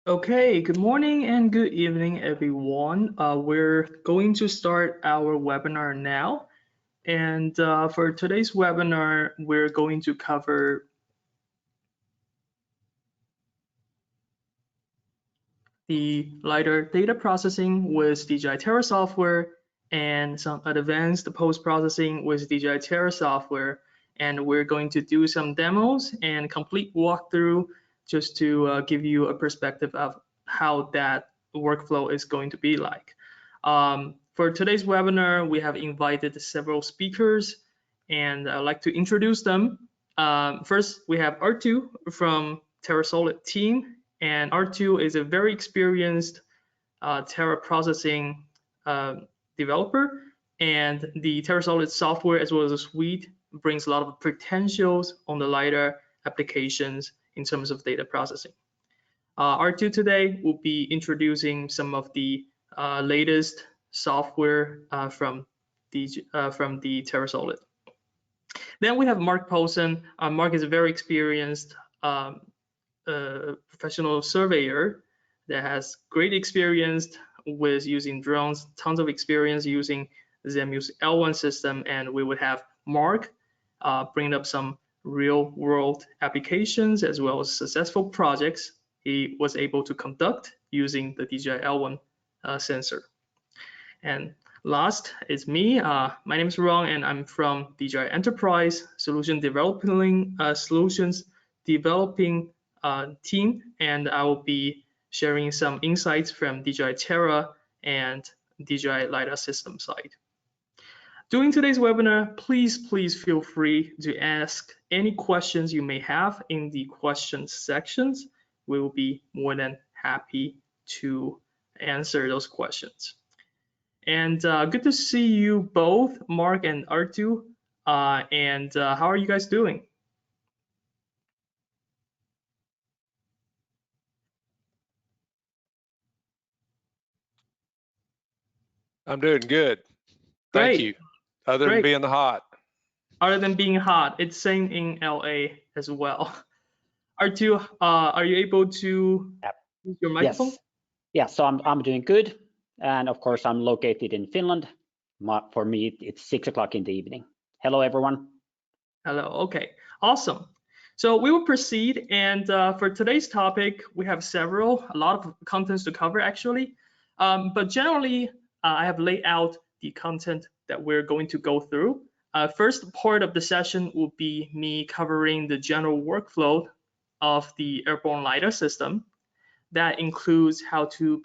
Okay, good morning and good evening, everyone. We're going to start our webinar now. And for today's webinar, we're going to cover the LiDAR data processing with DJI Terra software and some advanced post-processing with DJI Terra software. And we're going to do some demos and complete walkthrough just to give you a perspective of how that workflow is going to be like. For today's webinar, we have invited several speakers, and I'd like to introduce them. First, we have R2 from TerraSolid team, and R2 is a very experienced Terra processing developer, and the TerraSolid software as well as the suite brings a lot of potentials on the LiDAR applications in terms of data processing. R2 today will be introducing some of the latest software from the TerraSolid. Then we have Mark Poulsen. Mark is a very experienced professional surveyor that has great experience with using drones, tons of experience using Zemu's L1 system, and we would have Mark bring up some real world applications as well as successful projects he was able to conduct using the DJI L1 sensor. And last is me. My name is Ron, and I'm from DJI Enterprise Solutions Developing team, and I will be sharing some insights from DJI Terra and DJI LiDAR system side. During today's webinar, please feel free to ask any questions you may have in the questions sections. We will be more than happy to answer those questions. And good to see you both, Mark and R2. How are you guys doing? I'm doing good. Great. Thank you. Other than being hot. Other than being hot, it's same in LA as well. R2, are you able to use your microphone? Yes. Yeah, so I'm doing good. And of course, I'm located in Finland. For me, it's 6 o'clock in the evening. Hello, everyone. Hello. Okay, awesome. So we will proceed. And for today's topic, we have a lot of contents to cover actually. But generally, I have laid out the content that we're going to go through. First part of the session will be me covering the general workflow of the airborne LiDAR system. That includes how to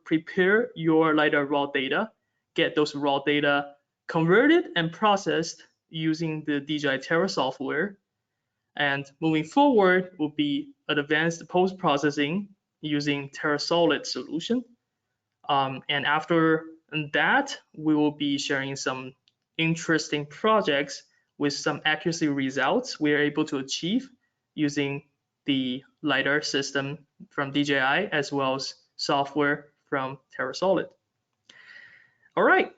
prepare your LiDAR raw data, get those raw data converted and processed using the DJI Terra software. And moving forward will be advanced post-processing using TerraSolid solution. And after that, we will be sharing some interesting projects with some accuracy results we are able to achieve using the LiDAR system from DJI as well as software from TerraSolid. All right,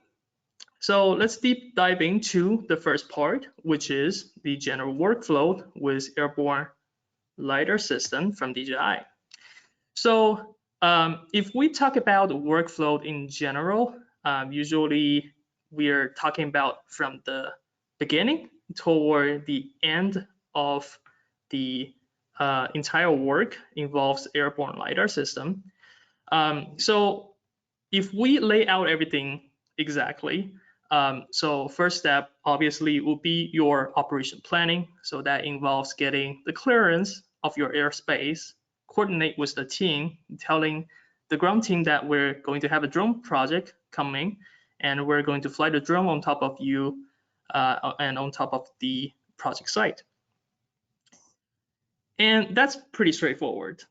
so let's deep dive into the first part, which is the general workflow with airborne LiDAR system from DJI. So if we talk about workflow in general, usually we're talking about from the beginning toward the end of the entire work involves airborne LiDAR system. So if we lay out everything exactly, so first step obviously will be your operation planning. So that involves getting the clearance of your airspace, coordinate with the team, telling the ground team that we're going to have a drone project coming and we're going to fly the drone on top of you and on top of the project site. And that's pretty straightforward.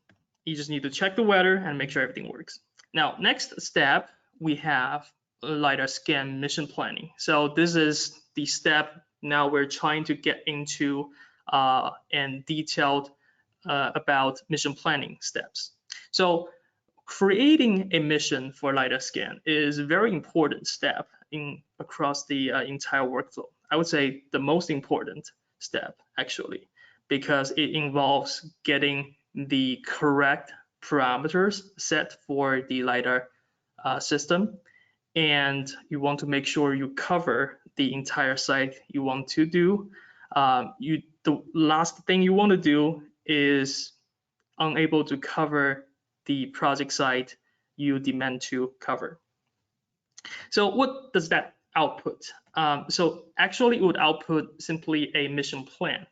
You just need to check the weather and make sure everything works. Now, next step, we have LiDAR scan mission planning. So this is the step now we're trying to get into and detailed about mission planning steps. So creating a mission for LiDAR scan is a very important step across the entire workflow. I would say the most important step actually, because it involves getting the correct parameters set for the LiDAR system, and you want to make sure you cover the entire site you want to do. The last thing you want to do is unable to cover the project site you demand to cover. So what does that output? So actually it would output simply a mission plan.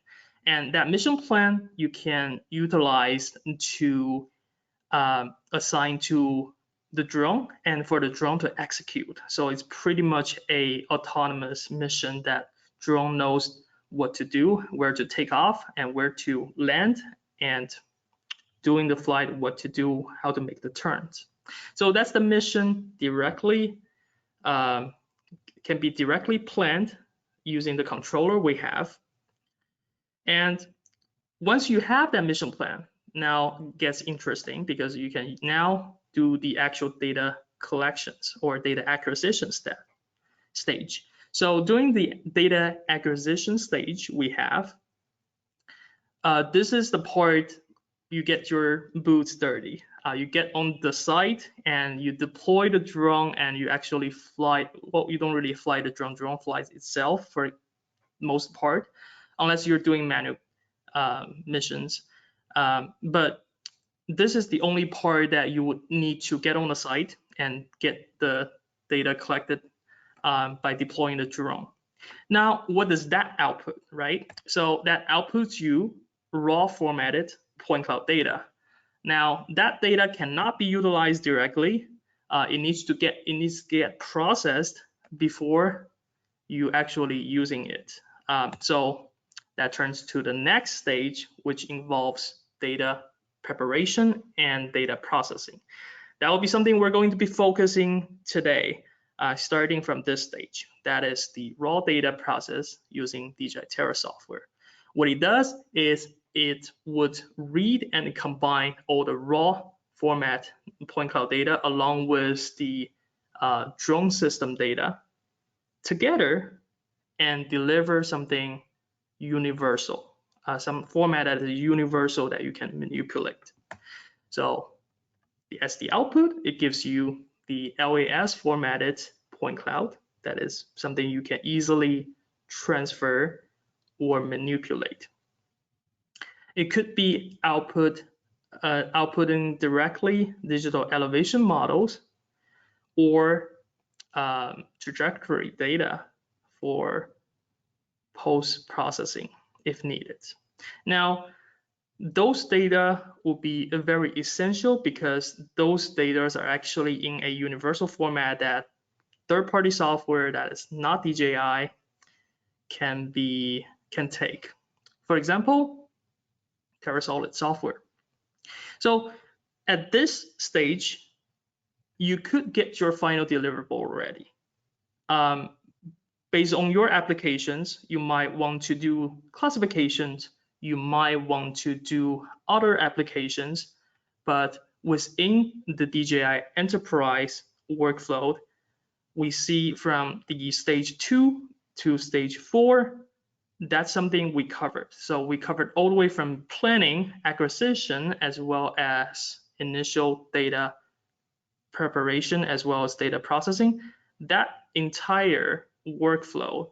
And that mission plan you can utilize to assign to the drone and for the drone to execute. So it's pretty much a autonomous mission that drone knows what to do, where to take off and where to land, and during the flight, what to do, how to make the turns. So that's the mission directly, can be directly planned using the controller we have. And once you have that mission plan, now gets interesting because you can now do the actual data collections or data acquisition stage. So during the data acquisition stage we have, this is the part you get your boots dirty. You get on the site and you deploy the drone and you actually fly. Well, you don't really fly the drone. Drone flies itself for most part, unless you're doing manual missions. But this is the only part that you would need to get on the site and get the data collected by deploying the drone. Now, what does that output, right? So that outputs you raw formatted point cloud data. Now, that data cannot be utilized directly. It needs to get processed before you actually using it. So that turns to the next stage, which involves data preparation and data processing. That will be something we're going to be focusing today, starting from this stage. That is the raw data process using DJI Terra software. What it does is it would read and combine all the raw format point cloud data along with the drone system data together and deliver something universal, some format that is universal that you can manipulate. So as the output, it gives you the LAS formatted point cloud. That is something you can easily transfer or manipulate. It could be outputting directly digital elevation models or trajectory data for post-processing if needed. Now, those data will be very essential because those data are actually in a universal format that third-party software that is not DJI can take. For example, TerraSolid software. So at this stage, you could get your final deliverable already. Based on your applications, you might want to do classifications, you might want to do other applications, but within the DJI Enterprise workflow, we see from the stage 2 to stage 4, that's something we covered. So we covered all the way from planning, acquisition, as well as initial data preparation, as well as data processing. That entire workflow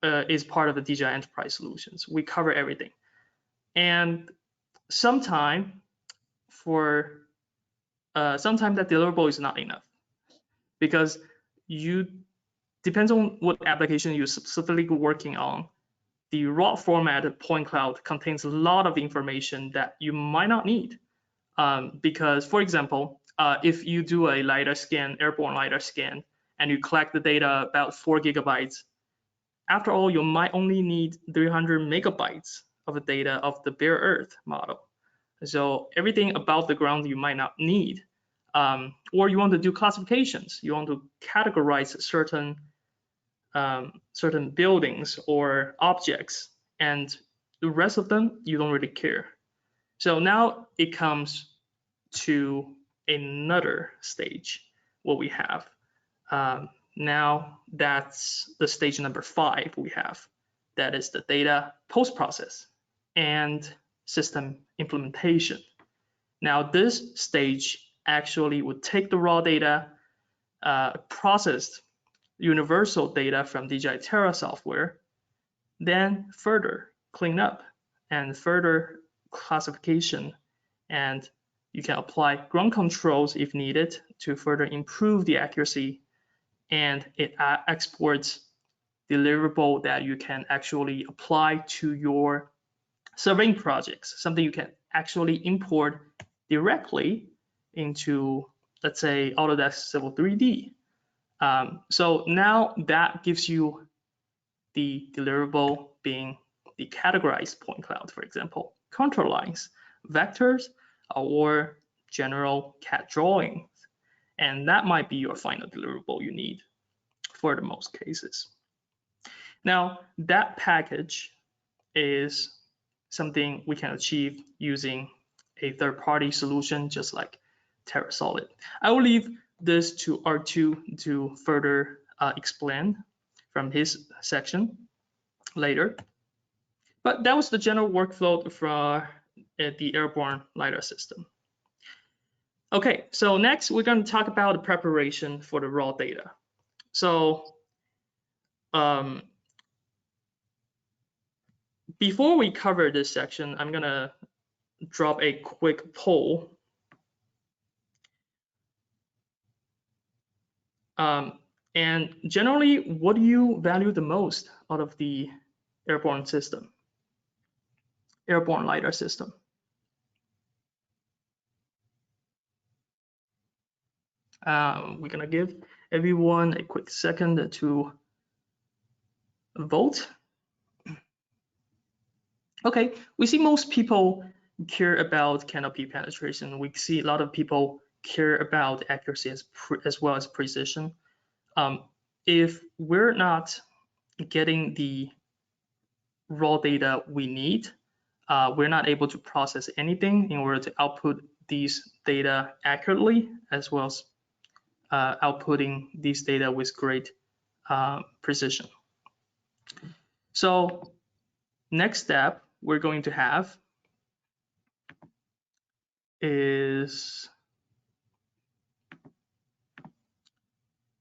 is part of the DJI Enterprise solutions. We cover everything. And sometimes that deliverable is not enough because depends on what application you're specifically working on. The raw formatted point cloud contains a lot of information that you might not need. Because, for example, if you do a LiDAR scan, airborne LiDAR scan, and you collect the data about 4 gigabytes, after all, you might only need 300 megabytes of the data of the bare earth model. So everything about the ground you might not need. Or you want to do classifications. You want to categorize certain buildings or objects, and the rest of them you don't really care. So now it comes to another stage what we have. Now that's the stage number 5 we have. That is the data post-process and system implementation. Now this stage actually would take the raw data, processed universal data from DJI Terra software, then further clean up and further classification, and you can apply ground controls if needed to further improve the accuracy, and it exports deliverable that you can actually apply to your surveying projects, something you can actually import directly into, let's say, Autodesk Civil 3D. So now that gives you the deliverable being the categorized point cloud, for example, contour lines, vectors, or general CAD drawings. And that might be your final deliverable you need for the most cases. Now, that package is something we can achieve using a third-party solution, just like TerraSolid. I will leave this to R2 to further explain from his section later. But that was the general workflow for the airborne LiDAR system. Okay, so next we're going to talk about the preparation for the raw data. So before we cover this section, I'm going to drop a quick poll. And generally, what do you value the most out of the airborne system, airborne LiDAR system? We're gonna give everyone a quick second to vote. Okay, we see most people care about canopy penetration. We see a lot of people care about accuracy as well as precision. If we're not getting the raw data we need, we're not able to process anything in order to output these data accurately, as well as outputting these data with great precision. So next step we're going to have is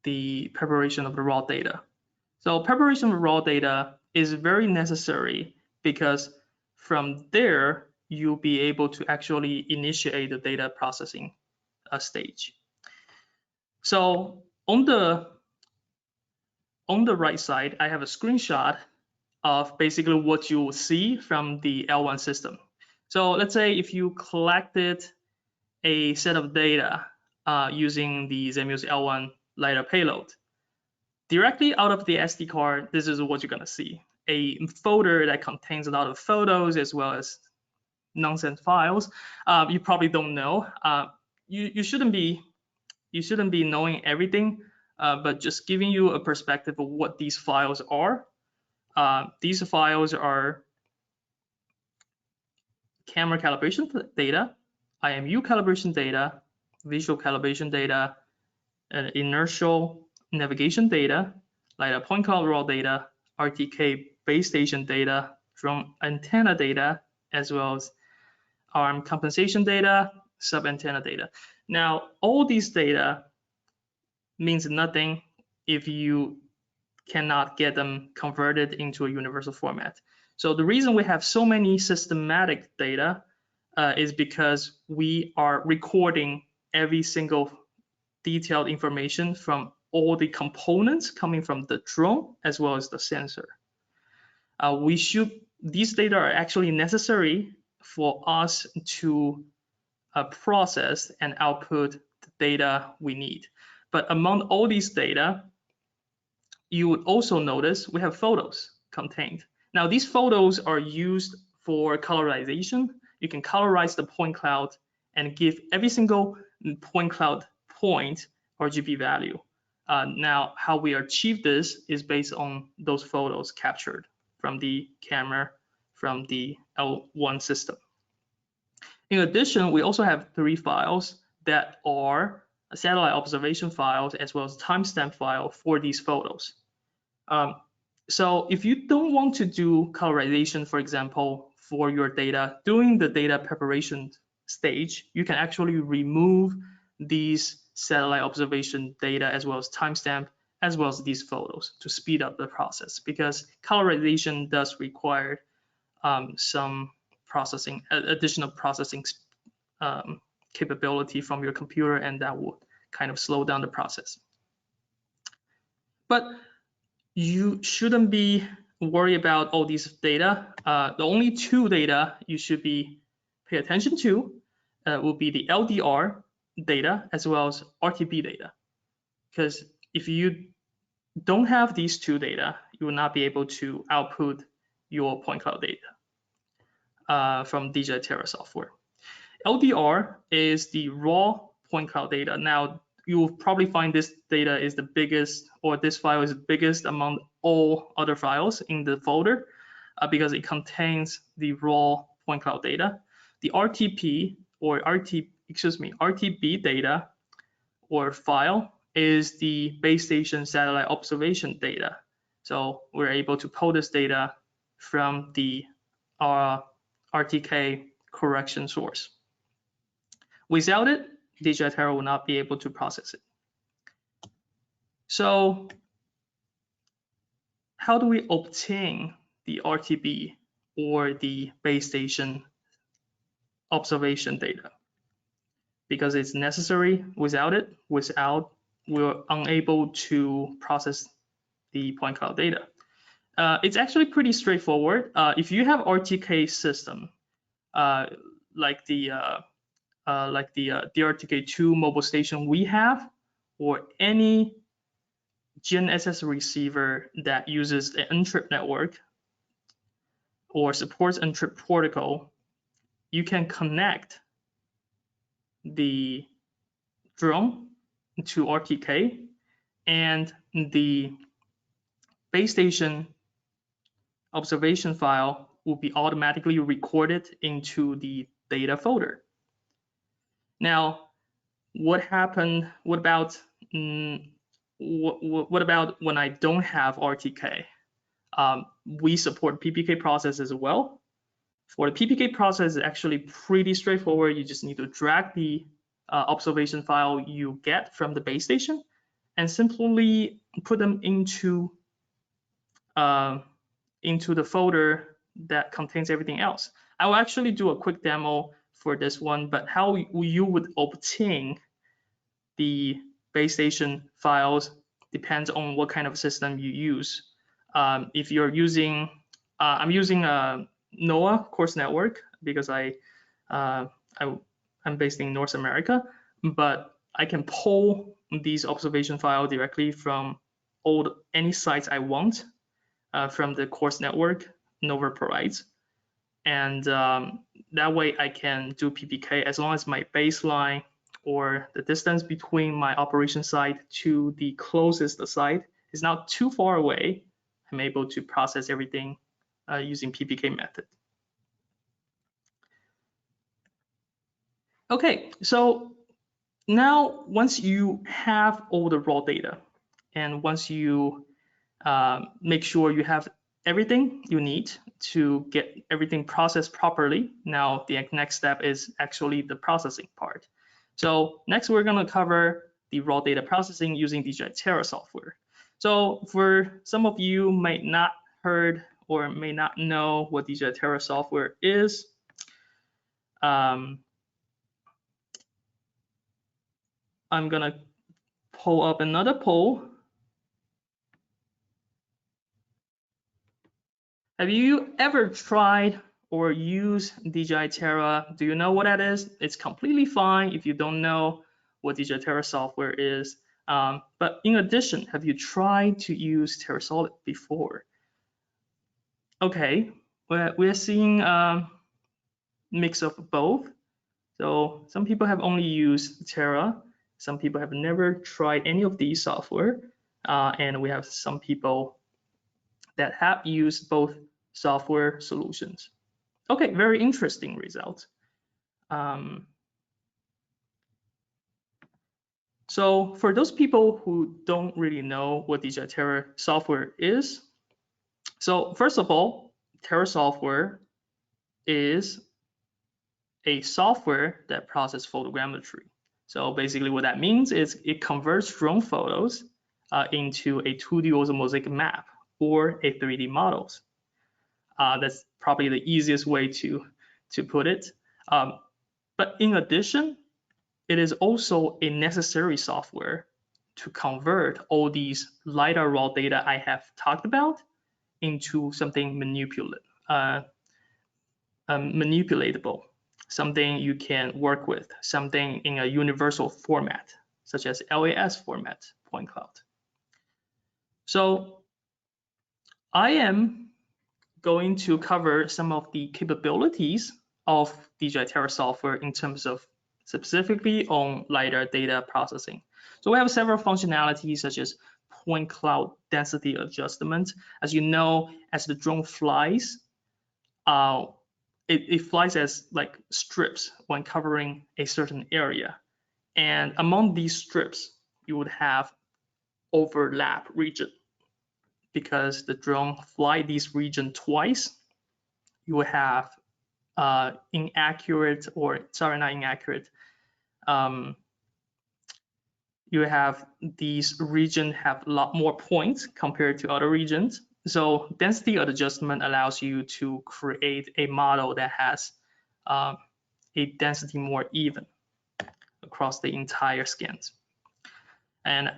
the preparation of the raw data. So preparation of raw data is very necessary because from there you'll be able to actually initiate the data processing stage. So on the right side, I have a screenshot of basically what you will see from the L1 system. So let's say if you collected a set of data using the Zemius L1 LiDAR payload, directly out of the SD card, this is what you're gonna see. A folder that contains a lot of photos as well as nonsense files. You probably don't know. You shouldn't be knowing everything, but just giving you a perspective of what these files are. These files are camera calibration data, IMU calibration data, visual calibration data, inertial navigation data, LiDAR point cloud raw data, RTK base station data, drone antenna data, as well as arm compensation data, sub-antenna data. Now, all these data means nothing if you cannot get them converted into a universal format. So the reason we have so many systematic data is because we are recording every single detailed information from all the components coming from the drone as well as the sensor. These data are actually necessary for us to process and output the data we need. But among all these data, you would also notice we have photos contained. Now, these photos are used for colorization. You can colorize the point cloud and give every single point cloud point RGB value. Now, how we achieve this is based on those photos captured from the camera from the L1 system. In addition, we also have 3 files that are satellite observation files as well as timestamp file for these photos. So if you don't want to do colorization, for example, for your data, during the data preparation stage, you can actually remove these satellite observation data as well as timestamp as well as these photos to speed up the process, because colorization does require some processing, additional processing capability from your computer, and that will kind of slow down the process. But you shouldn't be worried about all these data. The only two data you should be pay attention to will be the LDR data as well as RTB data, because if you don't have these two data, you will not be able to output your point cloud data from DJI Terra software. LDR is the raw point cloud data. Now, you will probably find this data is the biggest, or this file is the biggest among all other files in the folder because it contains the raw point cloud data. The RTP or RTB data or file is the base station satellite observation data. So we're able to pull this data from the RTK correction source. Without it, DJI Terra will not be able to process it. So how do we obtain the RTB or the base station observation data? Because it's necessary. Without it, we're unable to process the point cloud data. It's actually pretty straightforward. If you have RTK system, like the DRTK2 mobile station we have, or any GNSS receiver that uses the N-trip network or supports N-trip protocol, you can connect the drone to RTK, and the base station observation file will be automatically recorded into the data folder. Now, what about when I don't have RTK? We support PPK process as well. For the PPK process, it's actually pretty straightforward. You just need to drag the observation file you get from the base station and simply put them into the folder that contains everything else. I will actually do a quick demo for this one, but how you would obtain the base station files depends on what kind of system you use. If you're using, I'm using a NOAA course network because I'm based in North America, but I can pull these observation files directly from any sites I want from the course network NOAA provides. And that way I can do PPK as long as my baseline or the distance between my operation site to the closest site is not too far away. I'm able to process everything using PPK method. Okay, so now once you have all the raw data, and once you make sure you have everything you need to get everything processed properly, now the next step is actually the processing part. So next we're going to cover the raw data processing using DJI Terra software. So for some of you might not heard or may not know what DJI Terra software is, I'm going to pull up another poll. Have you ever tried or used DJI Terra? Do you know what that is? It's completely fine if you don't know what DJI Terra software is. But in addition, have you tried to use TerraSolid before? Okay, we're seeing a mix of both. So some people have only used Terra. Some people have never tried any of these software. And we have some people that have used both software solutions. Okay, very interesting result. So for those people who don't really know what DJI Terra software is, so first of all, Terra software is a software that processes photogrammetry. So basically what that means is it converts drone photos into a 2D orthomosaic map or a 3D models. That's probably the easiest way to put it. But in addition, it is also a necessary software to convert all these LiDAR raw data I have talked about into something manipulatable, something you can work with, something in a universal format, such as LAS format, point cloud. So I am going to cover some of the capabilities of DJI Terra software in terms of specifically on LiDAR data processing. So we have several functionalities such as point cloud density adjustment. As you know, as the drone flies, it flies as like strips when covering a certain area. And among these strips, you would have overlap region. Because the drone fly these region twice, you will have inaccurate, or sorry, not inaccurate. You have these region have a lot more points compared to other regions. So density adjustment allows you to create a model that has a density more even across the entire scans. And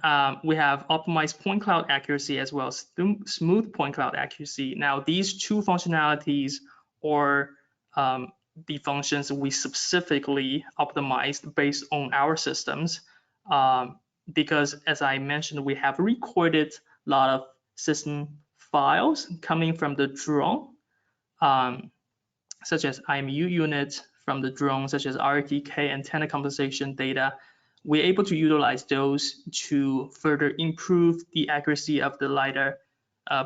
we have optimized point cloud accuracy as well as smooth point cloud accuracy. Now, these two functionalities are the functions we specifically optimized based on our systems. Because as I mentioned, we have recorded a lot of system files coming from the drone, such as IMU units from the drone, such as RTK antenna compensation data. We're able to utilize those to further improve the accuracy of the LiDAR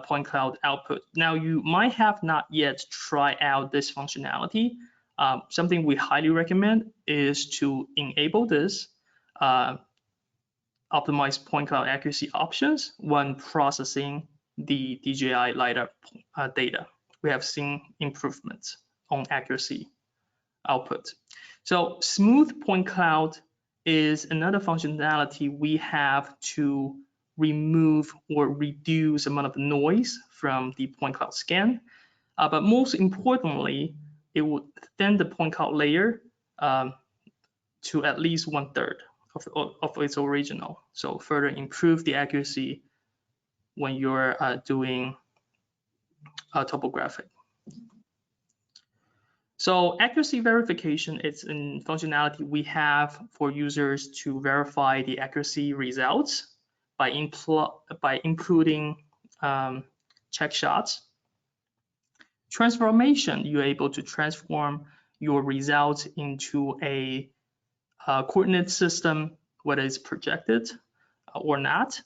point cloud output. Now, you might have not yet tried out this functionality. Something we highly recommend is to enable this optimized point cloud accuracy options when processing the DJI LiDAR data. We have seen improvements on accuracy output. So smooth point cloud is another functionality we have to remove or reduce the amount of noise from the point cloud scan. But most importantly, it would thin the point cloud layer to at least 1/3 of its original. So further improve the accuracy when you're doing topographic. So accuracy verification is a functionality we have for users to verify the accuracy results by including check shots. Transformation, you're able to transform your results into a coordinate system, whether it's projected or not,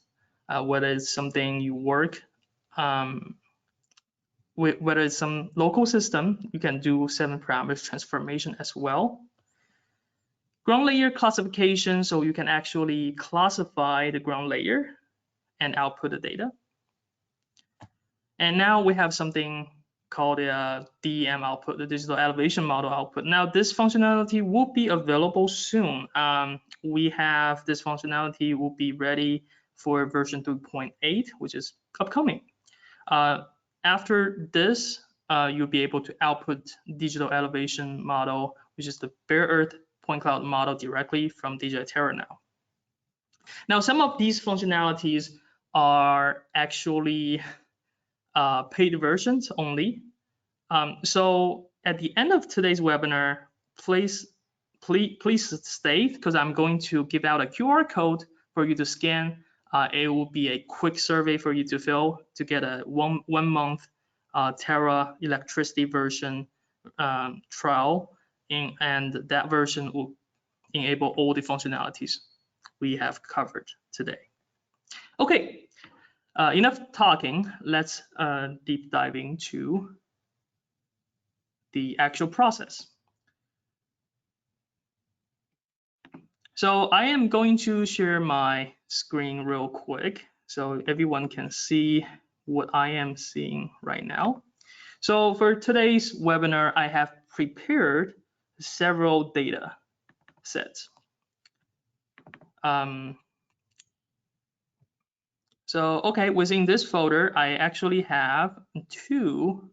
whether it's something you work whether it's some local system, you can do 7 parameters transformation as well. Ground layer classification, so you can actually classify the ground layer and output the data. And now we have something called the DEM output, the digital elevation model output. Now this functionality will be available soon. We have this functionality will be ready for version 3.8, which is upcoming. After this, you'll be able to output digital elevation model, which is the bare earth point cloud model directly from DJI Terra now. Now, some of these functionalities are actually paid versions only. So at the end of today's webinar, please stay, because I'm going to give out a QR code for you to scan. It will be a quick survey for you to fill to get a one month Terra electricity version trial, and that version will enable all the functionalities we have covered today. Okay, enough talking. Let's deep dive into the actual process. So I am going to share my screen real quick so everyone can see what I am seeing right now. So for today's webinar, I have prepared several data sets. So, okay, within this folder, I actually have 2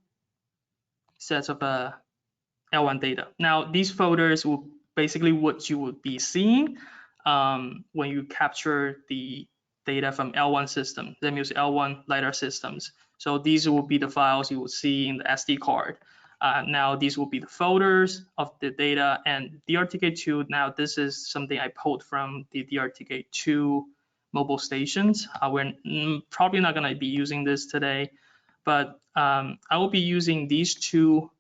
sets of L1 data. Now, these folders will basically what you would be seeing when you capture the data from L1 system, ZEMU's L1 LiDAR systems. So these will be the files you will see in the SD card. Now these will be the folders of the data, and DRTK2, now this is something I pulled from the DRTK2 mobile stations. We're probably not going to be using this today, but I will be using these 2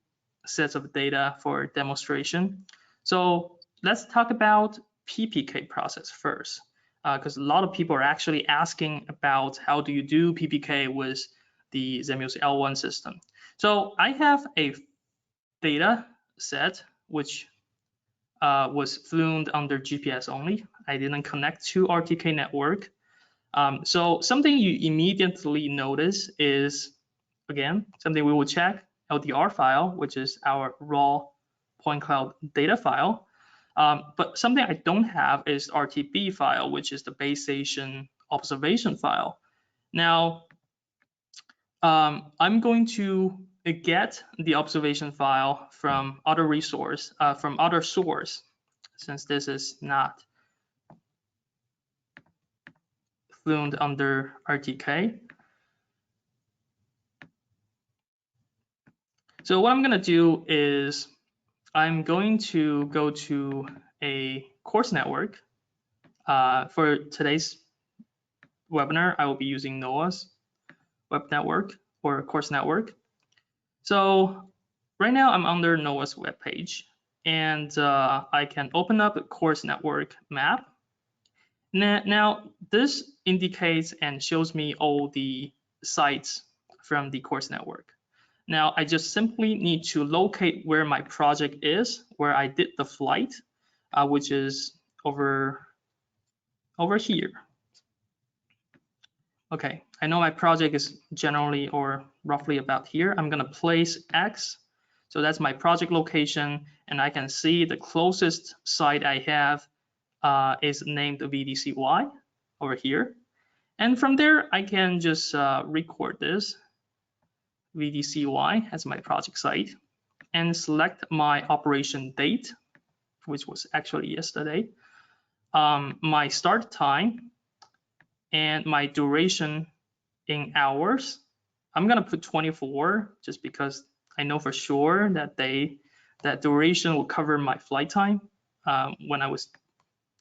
sets of data for demonstration. So let's talk about PPK process first, because a lot of people are actually asking about how do you do PPK with the ZEMU's L1 system. So I have a data set which was flown under GPS only. I didn't connect to RTK network. So something you immediately notice is, again, something we will check, LDR file, which is our raw point cloud data file. But something I don't have is RTB file, which is the base station observation file. Now, I'm going to get the observation file from other resource, from other source, since this is not flown under RTK. So what I'm going to do is I'm going to go to a course network. For today's webinar, I will be using NOAA's web network or course network. So right now I'm under NOAA's web page, and I can open up a course network map. Now this indicates and shows me all the sites from the course network. Now I just simply need to locate where my project is, where I did the flight, which is over here. Okay, I know my project is generally or roughly about here. I'm gonna place X, so that's my project location, and I can see the closest site I have is named VDCY over here. And from there, I can just record this VDCY as my project site and select my operation date, which was actually yesterday, my start time, and my duration in hours. I'm gonna put 24 just because I know for sure that that duration will cover my flight time when I was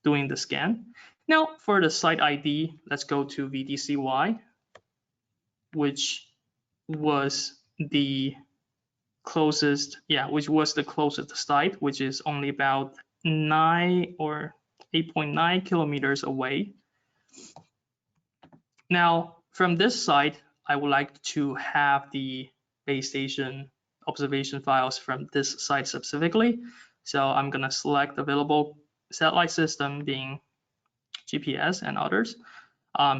doing the scan. Now for the site ID, let's go to VDCY, which was the closest, which was the closest site, which is only about 9 or 8.9 kilometers away. Now, from this site, I would like to have the base station observation files from this site specifically. So I'm going to select available satellite system being GPS and others.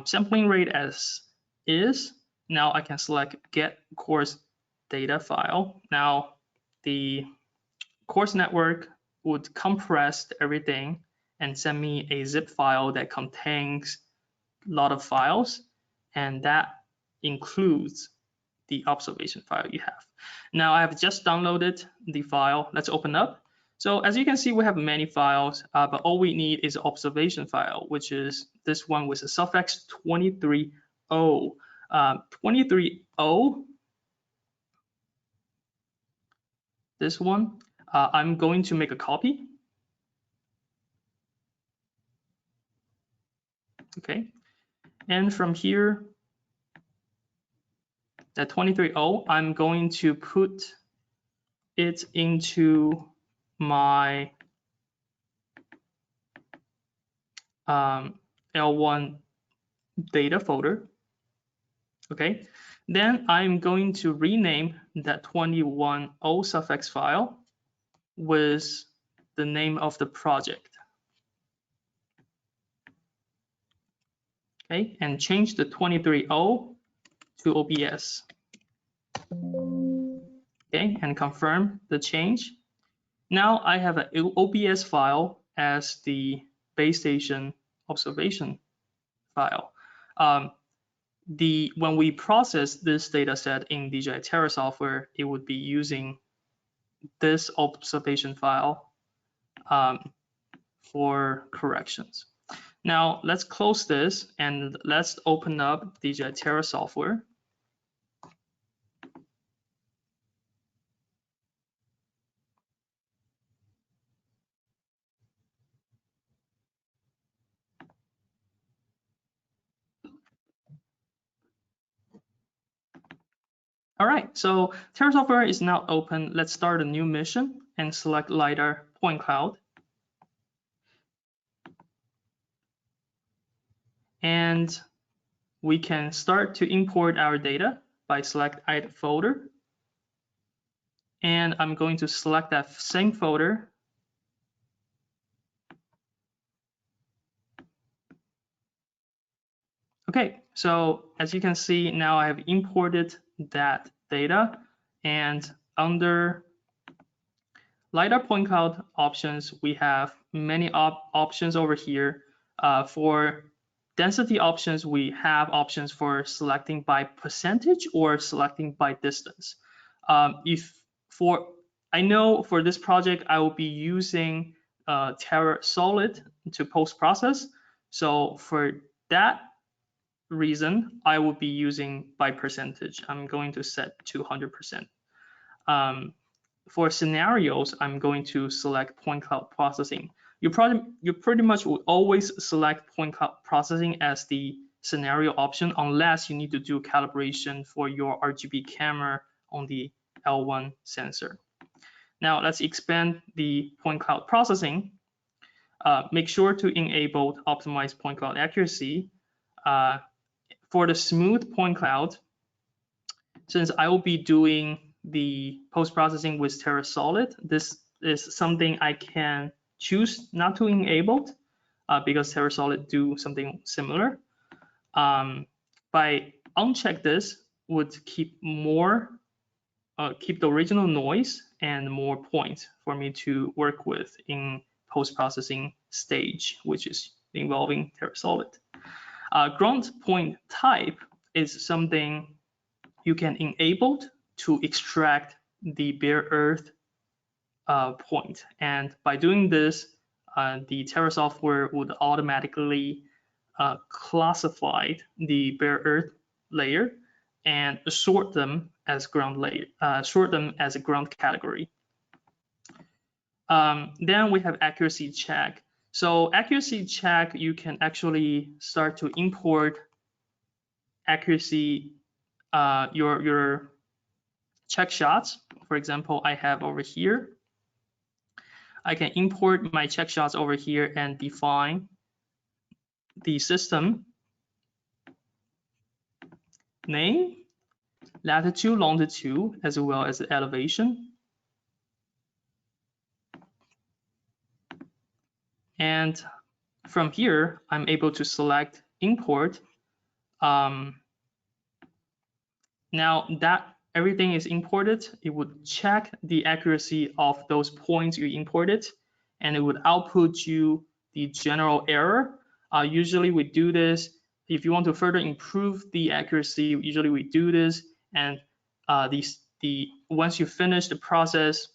Sampling rate as is. Now I can select get course data file. Now the course network would compress everything and send me a zip file that contains a lot of files, and that includes the observation file you have. Now I have just downloaded the file. Let's open up. So as you can see, we have many files, but all we need is observation file, which is this one with a suffix 23O. 23O, this one, I'm going to make a copy. Okay, and from here, that 23O, I'm going to put it into my L1 data folder. Okay, then I'm going to rename that 21O suffix file with the name of the project. Okay, and change the 23O to OBS. Okay, and confirm the change. Now I have an OBS file as the base station observation file. When we process this data set in DJI Terra software, it would be using this observation file for corrections. Now let's close this and let's open up DJI Terra software. All right, so Terra software is now open. Let's start a new mission and select LiDAR point cloud. And we can start to import our data by select Add Folder. And I'm going to select that same folder. Okay, so as you can see, now I have imported that data, and under LiDAR point cloud options, we have many options over here. For density options, we have options for selecting by percentage or selecting by distance. I know for this project, I will be using TerraSolid to post-process. So for that reason, I will be using by percentage. I'm going to set to 100%. For scenarios, I'm going to select point cloud processing. You pretty much will always select point cloud processing as the scenario option unless you need to do calibration for your RGB camera on the L1 sensor. Now let's expand the point cloud processing. Make sure to enable optimize point cloud accuracy. For the smooth point cloud, since I will be doing the post-processing with TerraSolid, this is something I can choose not to enable because TerraSolid do something similar. By uncheck this would keep the original noise and more points for me to work with in post-processing stage, which is involving TerraSolid. Ground point type is something you can enable to extract the bare earth point. And by doing this, the Terra software would automatically classify the bare earth layer and sort them as ground layer, sort them as a ground category. Then we have accuracy check. So accuracy check, you can actually start to import accuracy, your check shots. For example, I have over here. I can import my check shots over here and define the system name, latitude, longitude, as well as the elevation. And from here, I'm able to select import. Now that everything is imported, it would check the accuracy of those points you imported, and it would output you the general error. Usually we do this, if you want to further improve the accuracy, usually we do this, and once you finish the process,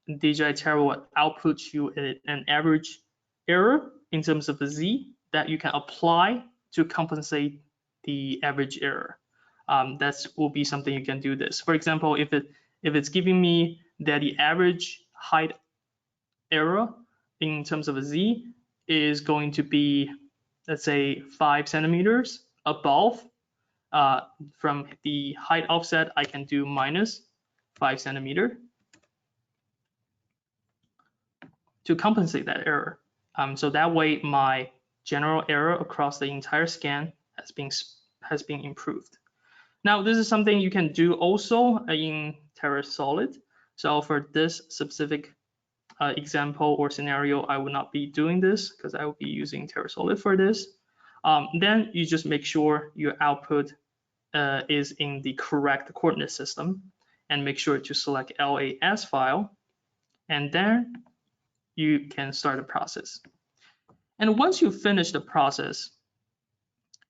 DJI Terra will output you an average error in terms of the Z that you can apply to compensate the average error. That will be something you can do this. For example, if it's giving me that the average height error in terms of a Z is going to be, let's say, 5 centimeters above, from the height offset, I can do minus 5 centimeter to compensate that error. So that way my general error across the entire scan has been improved. Now, this is something you can do also in TerraSolid. So for this specific example or scenario, I will not be doing this because I will be using TerraSolid for this. Then you just make sure your output is in the correct coordinate system and make sure to select LAS file and then you can start the process. And once you finish the process,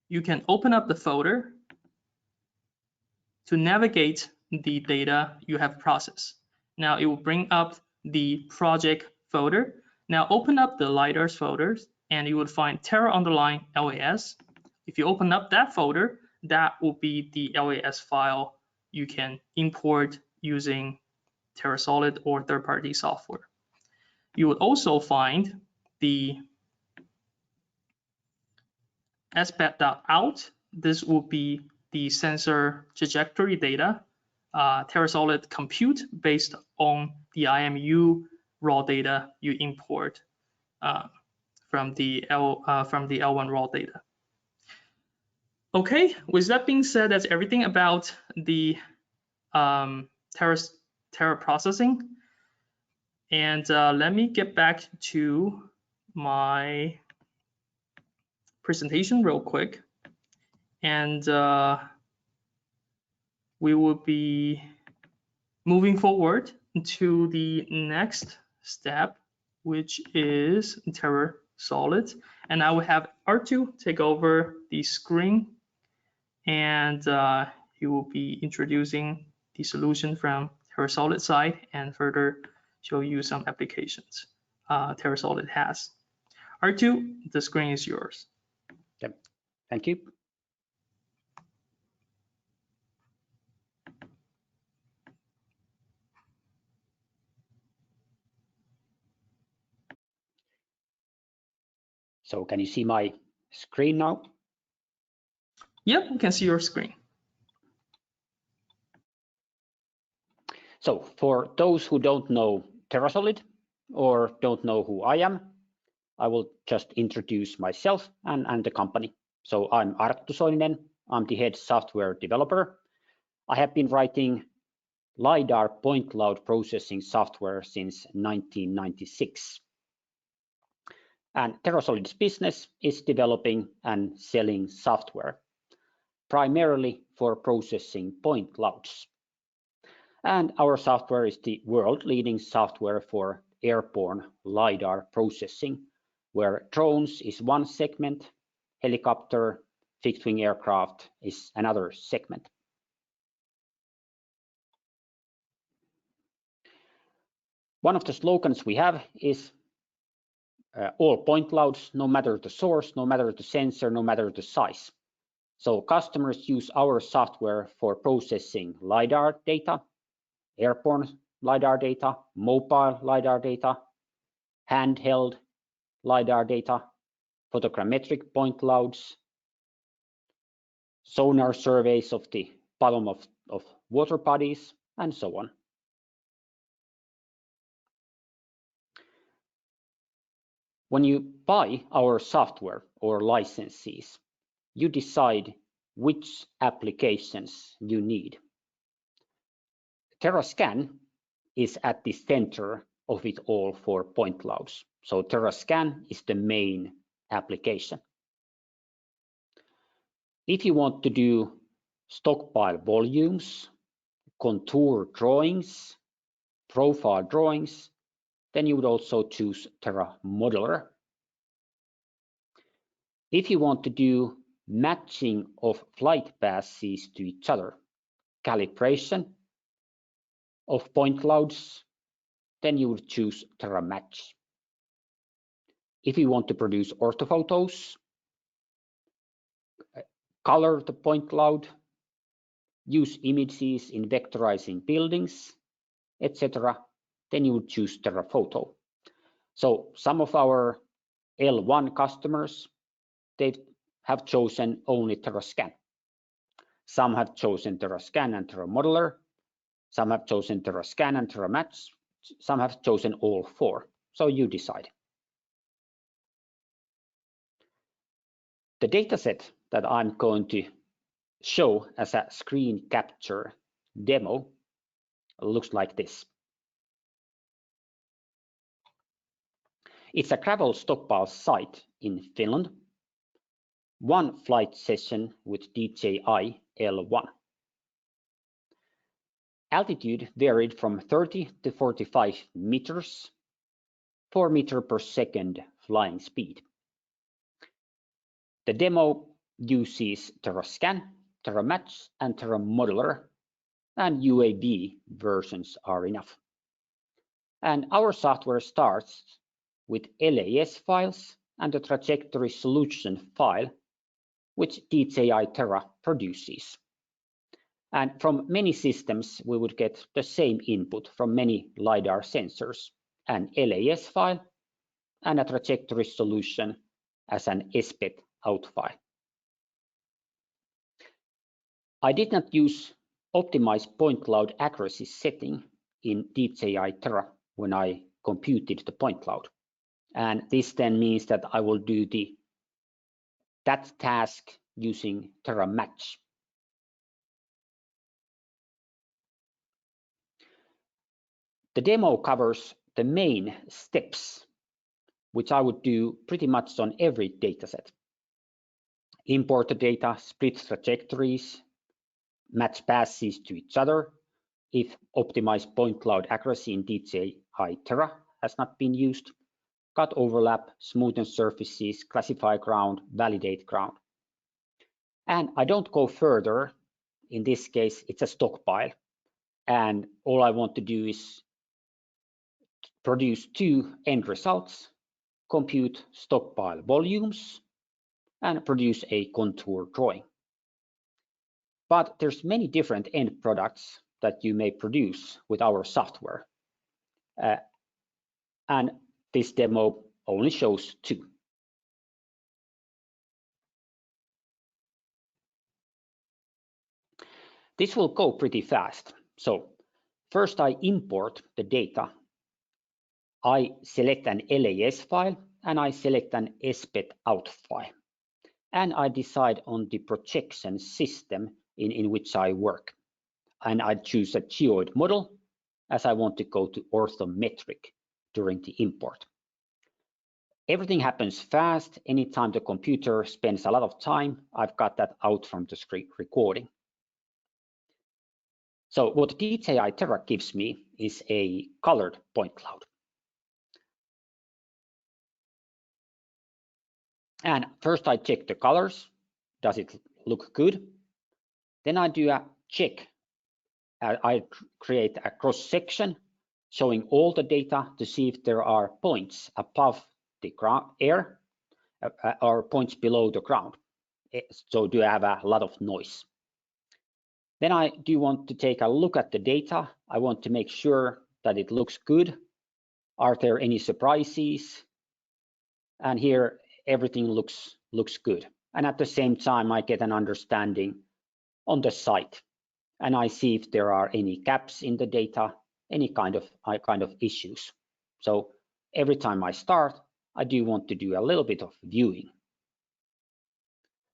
you can open up the folder to navigate the data you have processed. Now it will bring up the project folder. Now open up the LiDARs folders and you will find Terra_LAS. If you open up that folder, that will be the LAS file you can import using TerraSolid or third-party software. You would also find the SPAT.out. This will be the sensor trajectory data, TerraSolid compute based on the IMU raw data you import from the L1 raw data. Okay, with that being said, that's everything about the Terra processing. And let me get back to my presentation real quick. And we will be moving forward to the next step, which is TerraSolid. And I will have R2 take over the screen, and he will be introducing the solution from TerraSolid side and further show you some applications TerraSolid has. R2, the screen is yours. Yep. Thank you. So can you see my screen now? Yep, we can see your screen. So for those who don't know TerraSolid or don't know who I am, I will just introduce myself and the company. So I'm Arttu Soininen. I'm the head software developer. I have been writing LiDAR point cloud processing software since 1996. And TerraSolid's business is developing and selling software, primarily for processing point clouds. And our software is the world-leading software for airborne LiDAR processing, where drones is one segment, helicopter, fixed-wing aircraft is another segment. One of the slogans we have is all point clouds, no matter the source, no matter the sensor, no matter the size. So customers use our software for processing LiDAR data, airborne LiDAR data, mobile LiDAR data, handheld LiDAR data, photogrammetric point clouds, sonar surveys of the bottom of water bodies, and so on. When you buy our software or licenses, you decide which applications you need. TerraScan is at the center of it all for point clouds. So TerraScan is the main application. If you want to do stockpile volumes, contour drawings, profile drawings, then you would also choose Terra Modeler. If you want to do matching of flight passes to each other, calibration of point clouds, then you would choose Terra Match. If you want to produce orthophotos, color the point cloud, use images in vectorizing buildings, etc., then you would choose TerraPhoto. So some of our L1 customers, they have chosen only TerraScan. Some have chosen TerraScan and TerraModeler. Some have chosen TerraScan and TerraMatch. Some have chosen all four. So you decide. The dataset that I'm going to show as a screen capture demo looks like this. It's a gravel stockpile site in Finland. One flight session with DJI L1. altitude varied from 30 to 45 meters, 4 meters per second flying speed. The demo uses TerraScan, TerraMatch, and TerraModeler, and UAV versions are enough. And our software starts with LAS files and the trajectory solution file, which DJI Terra produces. And from many systems, we would get the same input from many LiDAR sensors, an LAS file and a trajectory solution as an SPET out file. I did not use optimized point cloud accuracy setting in DJI Terra when I computed the point cloud. And this then means that I will do that task using TerraMatch. The demo covers the main steps, which I would do pretty much on every dataset. Import the data, split trajectories, match passes to each other if optimized point cloud accuracy in DJI Terra has not been used, cut overlap, smoothen surfaces, classify ground, validate ground. And I don't go further. In this case, it's a stockpile. And all I want to do is produce two end results, compute stockpile volumes, and produce a contour drawing. But there's many different end products that you may produce with our software. And this demo only shows two. This will go pretty fast. So first I import the data. I select an LAS file and I select an SPET out file. And I decide on the projection system in which I work. And I choose a geoid model as I want to go to orthometric during the import. Everything happens fast. Anytime the computer spends a lot of time, I've got that out from the screen recording. So what DJI Terra gives me is a colored point cloud. And first I check the colors. Does it look good? Then I do a check. I create a cross section showing all the data to see if there are points above the air or points below the ground. So do I have a lot of noise? Then I do want to take a look at the data. I want to make sure that it looks good. Are there any surprises? And here everything looks good. And at the same time, I get an understanding on the site. And I see if there are any gaps in the data, any kind of issues. So every time I start, I do want to do a little bit of viewing.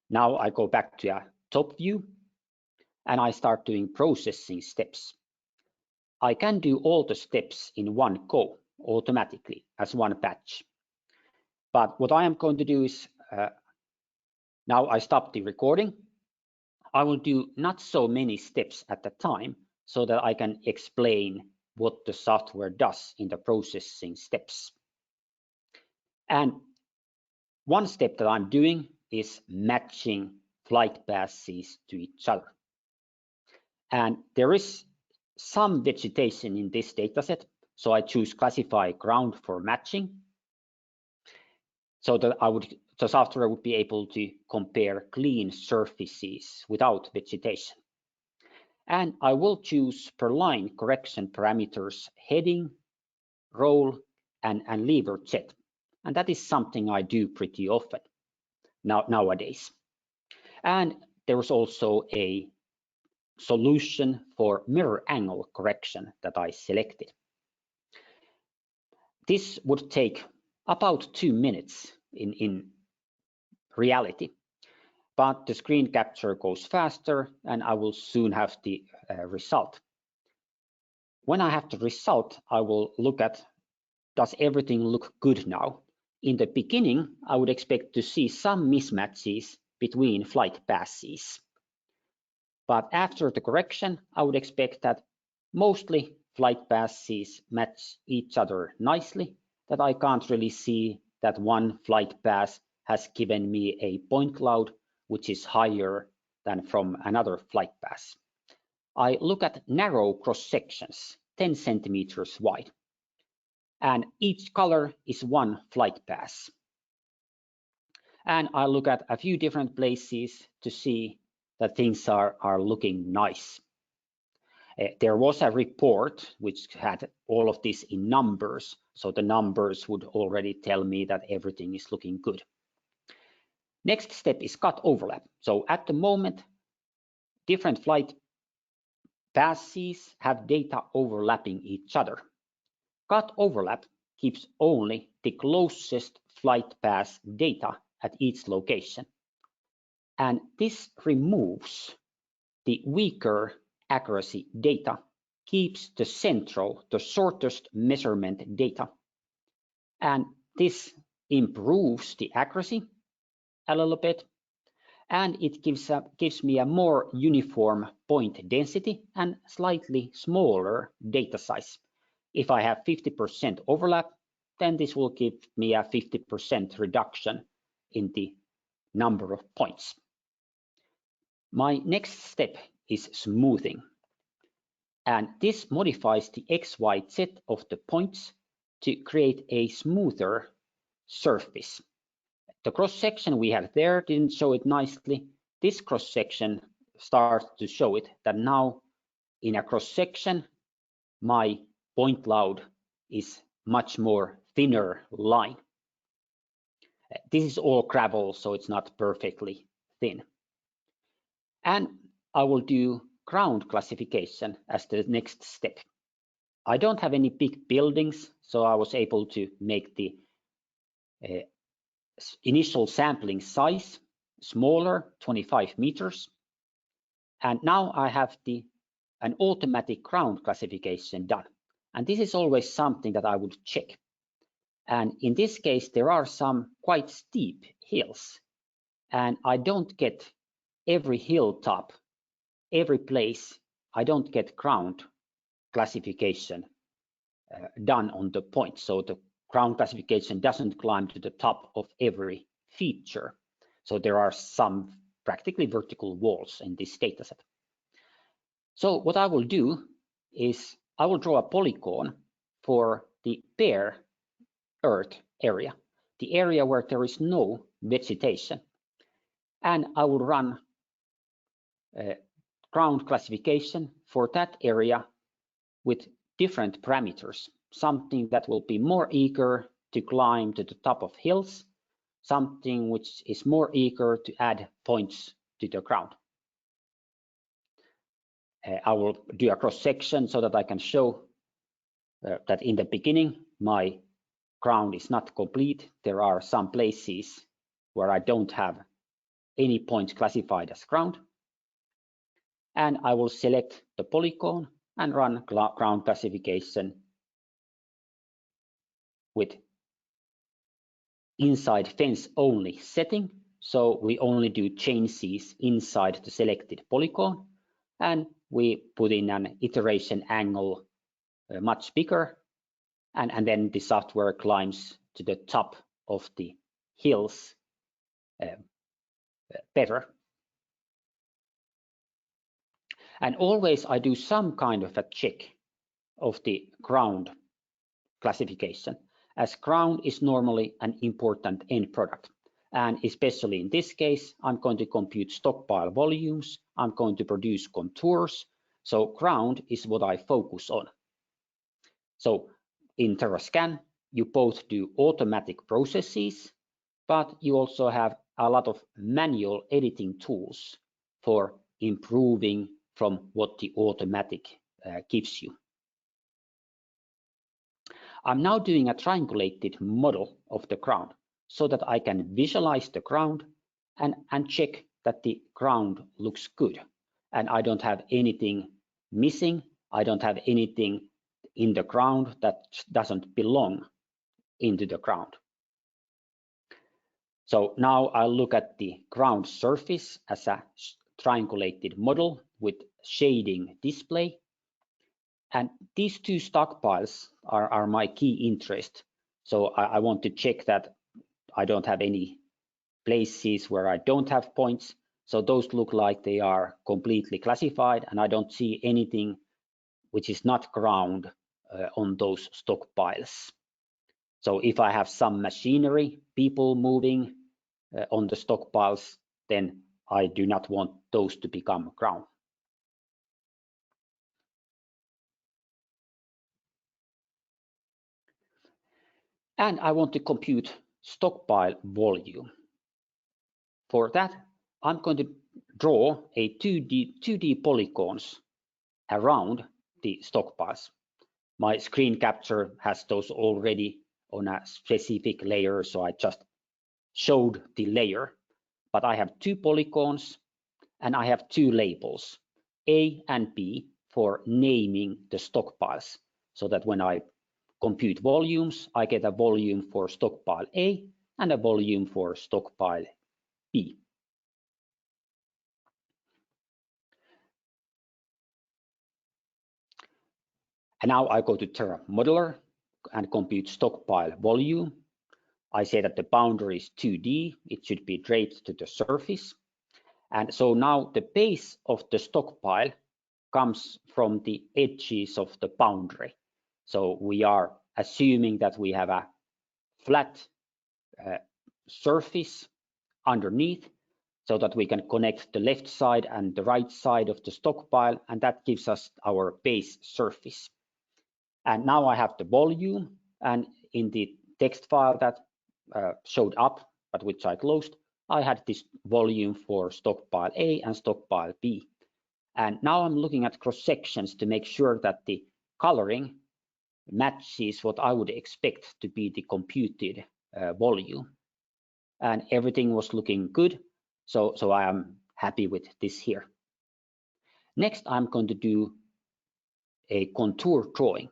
Now I go back to a top view and I start doing processing steps. I can do all the steps in one go automatically as one batch. But what I am going to do is, now I stop the recording. I will do not so many steps at a time so that I can explain what the software does in the processing steps. And one step that I'm doing is matching flight passes to each other. And there is some vegetation in this dataset, so I choose classify ground for matching, so that the software would be able to compare clean surfaces without vegetation. And I will choose per line correction parameters heading, roll, and lever jet. And that is something I do pretty often nowadays. And there is also a solution for mirror angle correction that I selected. This would take about 2 minutes in reality, but the screen capture goes faster and I will soon have the result. When I have the result, I will look at, does everything look good now? In the beginning, I would expect to see some mismatches between flight passes. But after the correction, I would expect that mostly flight passes match each other nicely, that I can't really see that one flight pass has given me a point cloud which is higher than from another flight pass. I look at narrow cross sections, 10 centimeters wide, and each color is one flight pass. And I look at a few different places to see that things are looking nice. There was a report which had all of this in numbers, so the numbers would already tell me that everything is looking good. Next step is cut overlap. So at the moment, different flight passes have data overlapping each other. Cut overlap keeps only the closest flight pass data at each location. And this removes the weaker accuracy data, keeps the central, the shortest measurement data. And this improves the accuracy a little bit, and it gives me a more uniform point density and slightly smaller data size. If I have 50% overlap, then this will give me a 50% reduction in the number of points. My next step is smoothing, and this modifies the XYZ of the points to create a smoother surface. The cross section we have there didn't show it nicely. This cross section starts to show it, that now in a cross section my point cloud is much more thinner line. This is all gravel, so it's not perfectly thin. And I will do ground classification as the next step. I don't have any big buildings, so I was able to make the initial sampling size smaller, 25 meters. And now I have an automatic ground classification done. And this is always something that I would check. And in this case, there are some quite steep hills, and I don't get every hilltop, every place, I don't get ground classification done on the point. So the ground classification doesn't climb to the top of every feature. So there are some practically vertical walls in this dataset. So what I will do is I will draw a polygon for the bare earth area, the area where there is no vegetation. And I will run ground classification for that area with different parameters, something that will be more eager to climb to the top of hills, something which is more eager to add points to the ground. I will do a cross section so that I can show that in the beginning my ground is not complete. There are some places where I don't have any points classified as ground. And I will select the polygon and run ground classification with inside fence only setting. So we only do changes inside the selected polygon, and we put in an iteration angle much bigger, and then the software climbs to the top of the hills better. And always I do some kind of a check of the ground classification, as ground is normally an important end product. And especially in this case, I'm going to compute stockpile volumes, I'm going to produce contours. So ground is what I focus on. So in TerraScan, you both do automatic processes, but you also have a lot of manual editing tools for improving from what the automatic gives you. I'm now doing a triangulated model of the ground so that I can visualize the ground and check that the ground looks good. And I don't have anything missing. I don't have anything in the ground that doesn't belong into the ground. So now I'll look at the ground surface as a triangulated model with shading display. And these two stockpiles are my key interest. So I want to check that I don't have any places where I don't have points. So those look like they are completely classified, and I don't see anything which is not ground on those stockpiles. So if I have some machinery, people moving on the stockpiles, then I do not want those to become ground. And I want to compute stockpile volume. For that, I'm going to draw a 2D polygons around the stockpiles. My screen capture has those already on a specific layer, so I just showed the layer. But I have 2 polygons and I have 2 labels, A and B, for naming the stockpiles, so that when I compute volumes, I get a volume for stockpile A and a volume for stockpile B. And now I go to Terra Modeler and compute stockpile volume. I say that the boundary is 2D, it should be draped to the surface. And so now the base of the stockpile comes from the edges of the boundary. So we are assuming that we have a flat surface underneath, so that we can connect the left side and the right side of the stockpile, and that gives us our base surface. And now I have the volume, and in the text file that showed up, but which I closed, I had this volume for stockpile A and stockpile B. And now I'm looking at cross sections to make sure that the coloring matches what I would expect to be the computed volume. And everything was looking good, so I am happy with this here. Next, I'm going to do a contour drawing.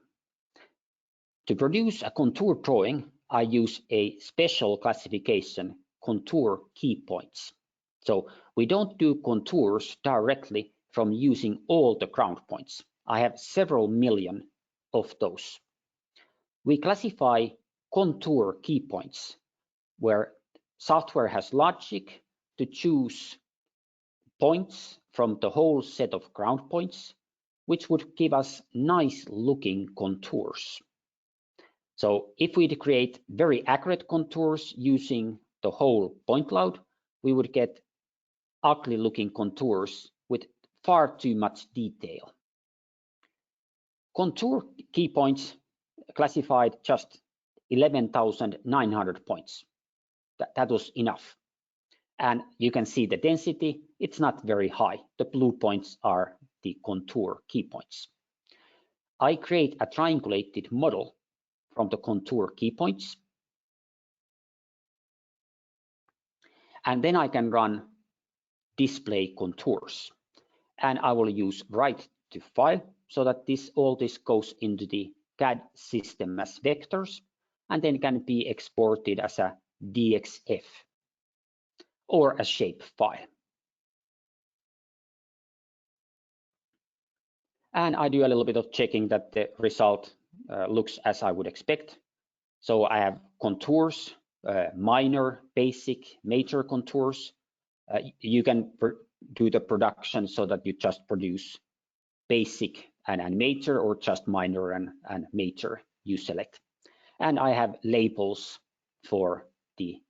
To produce a contour drawing, I use a special classification, contour key points. So we don't do contours directly from using all the ground points. I have several million of those. We classify contour key points where software has logic to choose points from the whole set of ground points, which would give us nice looking contours. So if we create very accurate contours using the whole point cloud, we would get ugly looking contours with far too much detail. Contour key points classified just 11,900 points. That was enough. And you can see the density, it's not very high. The blue points are the contour key points. I create a triangulated model from the contour key points. And then I can run display contours. And I will use write to file so that all this goes into the CAD system as vectors and then can be exported as a DXF or a shape file. And I do a little bit of checking that the result looks as I would expect. So I have contours, minor, basic, major contours. You can do the production so that you just produce basic and major, or just minor and major you select. And I have labels for the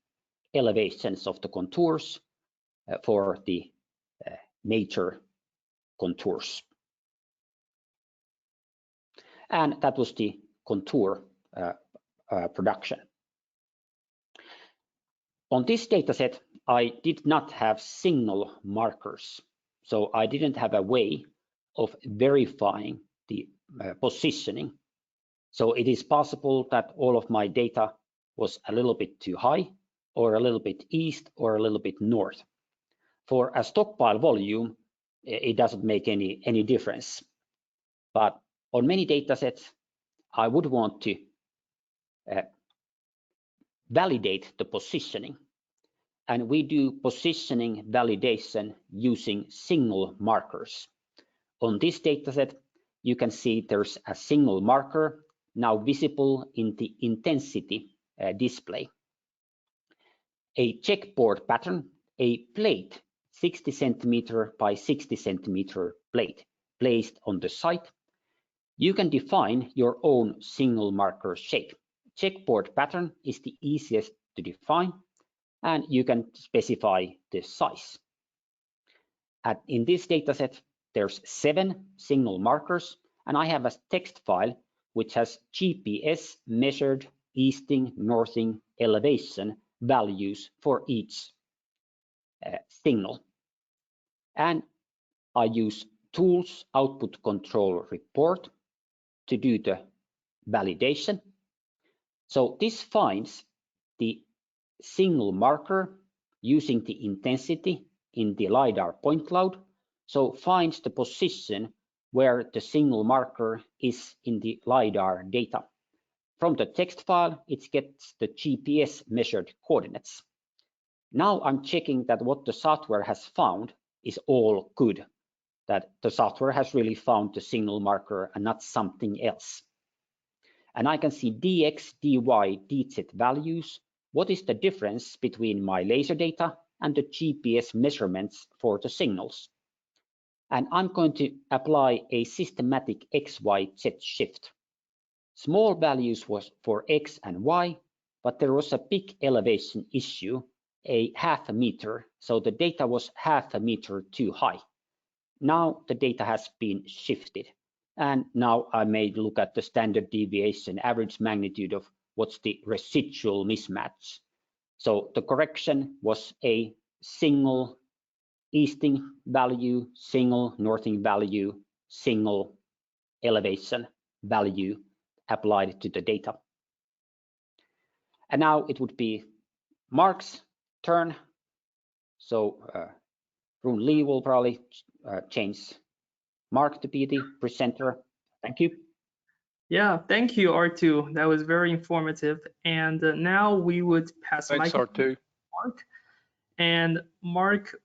elevations of the contours for the major contours. And that was the contour production. On this dataset, I did not have signal markers, so I didn't have a way of verifying the positioning. So it is possible that all of my data was a little bit too high, or a little bit east, or a little bit north. For a stockpile volume, it doesn't make any difference. But on many datasets, I would want to validate the positioning. And we do positioning validation using signal markers. On this dataset, you can see there's a single marker now visible in the intensity display. A checkboard pattern, a plate 60 centimeter by 60 centimeter plate placed on the site. You can define your own single marker shape. Checkboard pattern is the easiest to define, and you can specify the size. In this dataset, there's 7 single markers, and I have a text file which has GPS measured easting, northing, elevation values for each signal. And I use tools output control report to do the validation. So this finds the single marker using the intensity in the LiDAR point cloud. So finds the position where the single marker is in the LiDAR data. From the text file, it gets the GPS measured coordinates. Now I'm checking that what the software has found is all good, that the software has really found the single marker and not something else. And I can see dx, dy, dz values. What is the difference between my laser data and the GPS measurements for the signals? And I'm going to apply a systematic x, y, z shift. Small values was for x and y, but there was a big elevation issue, a half a meter. So the data was half a meter too high. Now the data has been shifted. And now I may look at the standard deviation, average magnitude of what's the residual mismatch. So the correction was a single easting value, single northing value, single elevation value applied to the data. And now it would be Mark's turn. So Rune Lee will probably change Mark to be the presenter. Thank you. Yeah, thank you, R2. That was very informative. And now we would pass the microphone to Mark. And Mark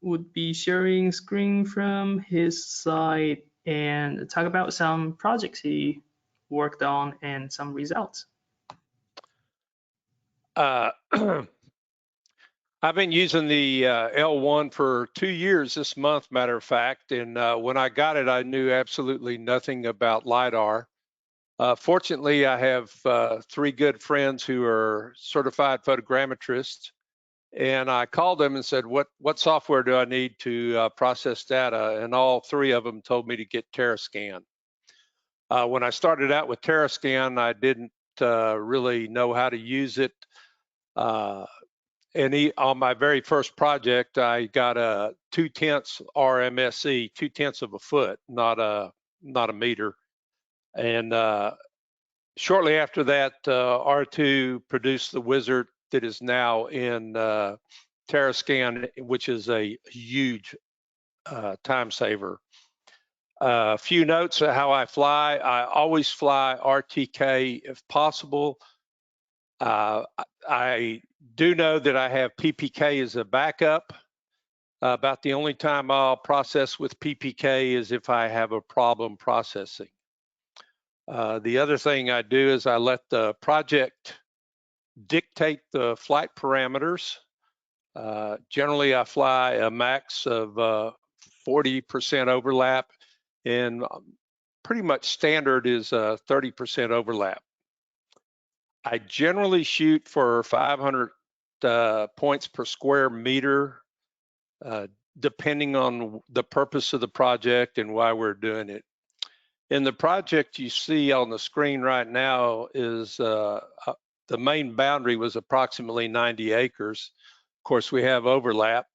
would be sharing screen from his side and talk about some projects he worked on and some results. I've been using the L1 for 2 years this month, matter of fact, and when I got it, I knew absolutely nothing about LiDAR. Fortunately, I have 3 good friends who are certified photogrammetrists, and I called them and said, what software do I need to process data? And all 3 of them told me to get TerraScan. When I started out with TerraScan, I didn't really know how to use it. And on my very first project, I got a 2/10 RMSE, 2/10 of a foot, not a meter. And shortly after that, R2 produced the wizard that is now in TerraScan, which is a huge time saver. A few notes of how I fly. I always fly RTK if possible. I do know that I have PPK as a backup. About the only time I'll process with PPK is if I have a problem processing. The other thing I do is I let the project dictate the flight parameters. Generally, I fly a max of 40% overlap, and pretty much standard is 30% overlap. I generally shoot for 500 points per square meter, depending on the purpose of the project and why we're doing it. In the project you see on the screen right now is the main boundary was approximately 90 acres. Of course, we have overlap,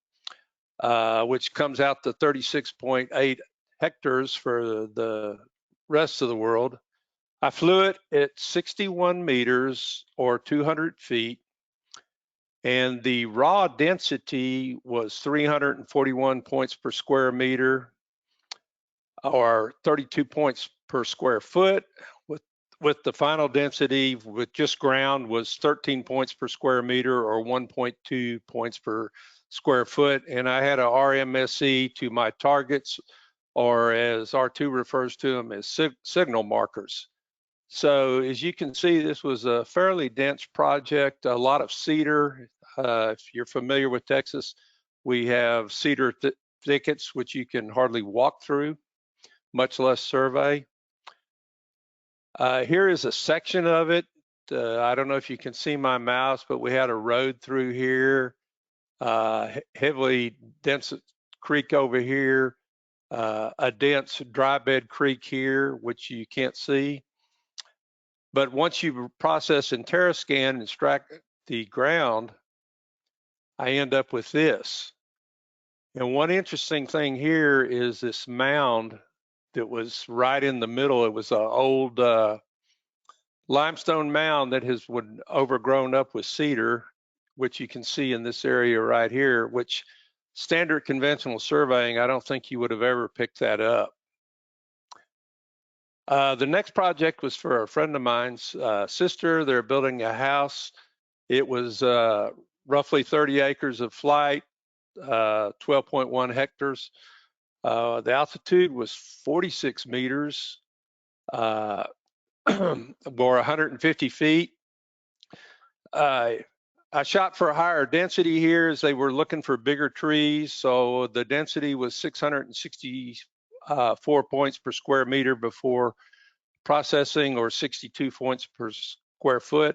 which comes out to 36.8 hectares for the rest of the world. I flew it at 61 meters or 200 feet, and the raw density was 341 points per square meter or 32 points per square foot. With the final density with just ground was 13 points per square meter or 1.2 points per square foot. And I had a RMSE to my targets or as R2 refers to them as signal markers. So as you can see, this was a fairly dense project, a lot of cedar. If you're familiar with Texas, we have cedar thickets, which you can hardly walk through, much less survey. Here is a section of it. I don't know if you can see my mouse, but we had a road through here, heavily dense creek over here, a dense dry bed creek here, which you can't see. But once you process in TerraScan and extract the ground, I end up with this. And one interesting thing here is this mound that was right in the middle. It was an old limestone mound that has overgrown up with cedar, which you can see in this area right here, which standard conventional surveying, I don't think you would have ever picked that up. The next project was for a friend of mine's sister. They're building a house. It was roughly 30 acres of flight, 12.1 hectares. The altitude was 46 meters, or 150 feet. I shot for a higher density here as they were looking for bigger trees. So the density was 664 points per square meter before processing, or 62 points per square foot.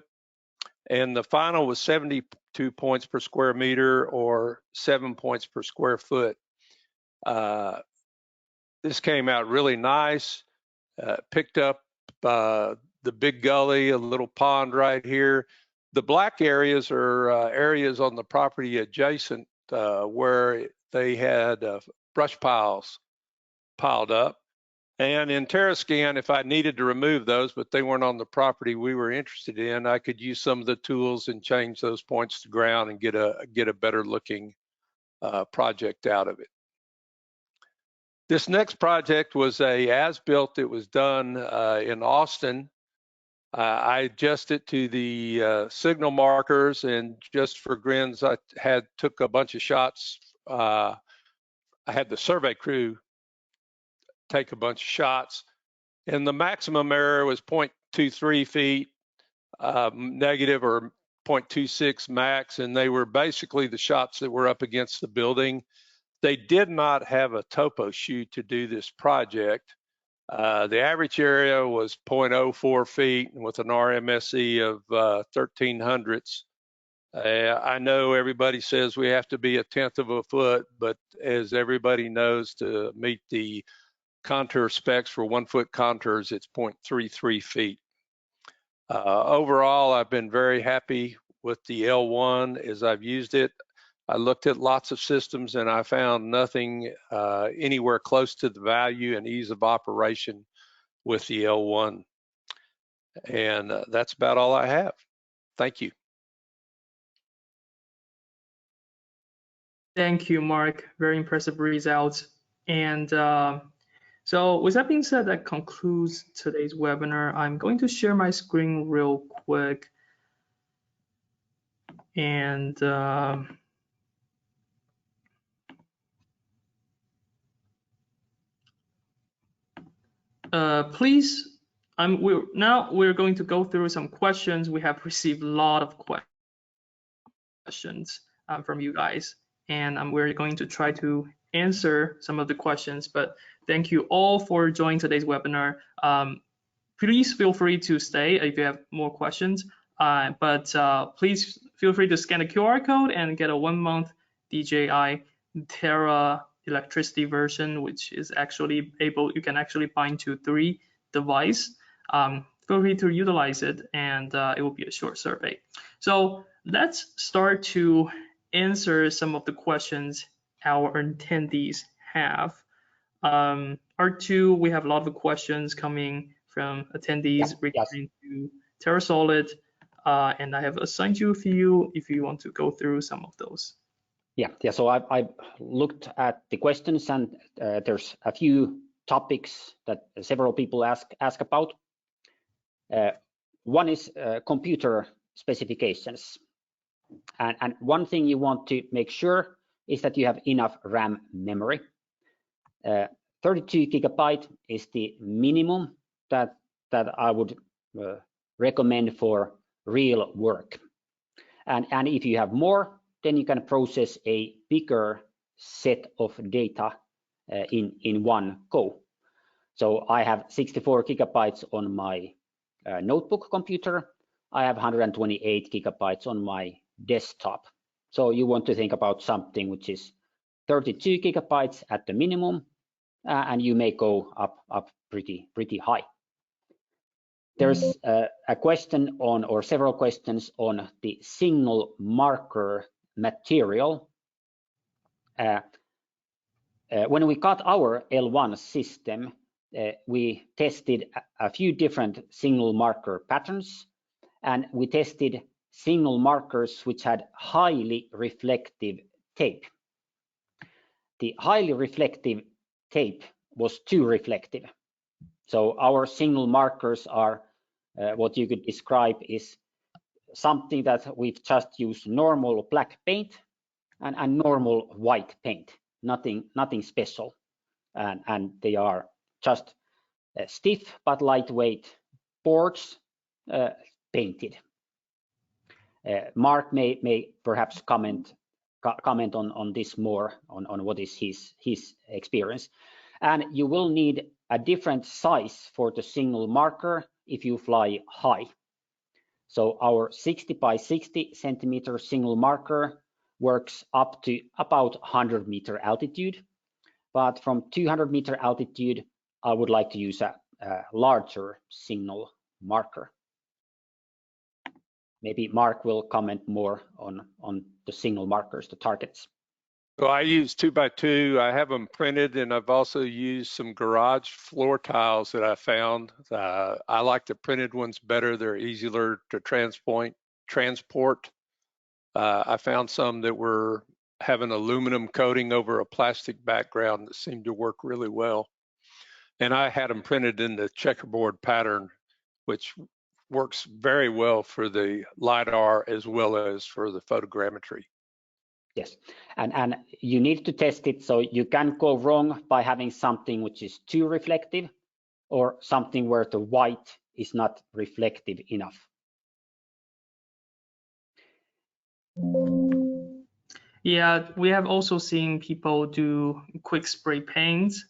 And the final was 72 points per square meter, or 7 points per square foot. This came out really nice. Picked up the big gully, a little pond right here. The black areas are areas on the property adjacent where they had brush piles piled up. And in TerraScan, if I needed to remove those, but they weren't on the property we were interested in, I could use some of the tools and change those points to ground and get a better looking project out of it. This next project was a as-built that was done in Austin. I adjusted to the signal markers, and just for grins, I took a bunch of shots. I had the survey crew take a bunch of shots, and the maximum error was 0.23 feet negative, or 0.26 max, and they were basically the shots that were up against the building. They did not have a topo shoot to do this project. The average area was 0.04 feet with an RMSE of 1300ths. I know everybody says we have to be 1/10 of a foot, but as everybody knows, to meet the contour specs for 1 foot contours, it's 0.33 feet. Overall, I've been very happy with the L1 as I've used it. I looked at lots of systems and I found nothing anywhere close to the value and ease of operation with the L1. And that's about all I have. Thank you. Thank you, Mark. Very impressive results. And so with that being said, that concludes today's webinar. I'm going to share my screen real quick. And please, we're going to go through some questions. We have received a lot of questions from you guys, and we're going to try to answer some of the questions. But thank you all for joining today's webinar. Please feel free to stay if you have more questions. But please feel free to scan the QR code and get a 1-month DJI Terra electricity version, which is actually you can actually bind to 3 devices. Feel free to utilize it, and it will be a short survey. So let's start to answer some of the questions our attendees have. R2, we have a lot of questions coming from attendees regarding to TerraSolid, and I have assigned you a few if you want to go through some of those. Yeah. So I looked at the questions, and there's a few topics that several people ask about. One is computer specifications, and one thing you want to make sure is that you have enough RAM memory. 32 gigabyte is the minimum that I would recommend for real work. And if you have more, then you can process a bigger set of data in one go. So I have 64 gigabytes on my notebook computer. I have 128 gigabytes on my desktop. So you want to think about something which is 32 gigabytes at the minimum, and you may go up pretty high. There's a question on, or several questions on, the signal marker material. When we got our L1 system, we tested a few different signal marker patterns, and we tested signal markers which had highly reflective tape. The highly reflective tape was too reflective. So our signal markers are what you could describe is something that we've just used normal black paint and normal white paint, nothing special. And they are just stiff but lightweight boards painted. Mark may perhaps comment on this more, on what is his experience. And you will need a different size for the signal marker if you fly high. So our 60 by 60 centimeter signal marker works up to about 100 meter altitude, but from 200 meter altitude, I would like to use a larger signal marker. Maybe Mark will comment more on the signal markers, the targets. So I use 2x2. I have them printed, and I've also used some garage floor tiles that I found. I like the printed ones better. They're easier to transport. I found some that were having aluminum coating over a plastic background that seemed to work really well. And I had them printed in the checkerboard pattern, which works very well for the LiDAR as well as for the photogrammetry. Yes, and you need to test it, so you can go wrong by having something which is too reflective or something where the white is not reflective enough. Yeah, we have also seen people do quick spray paints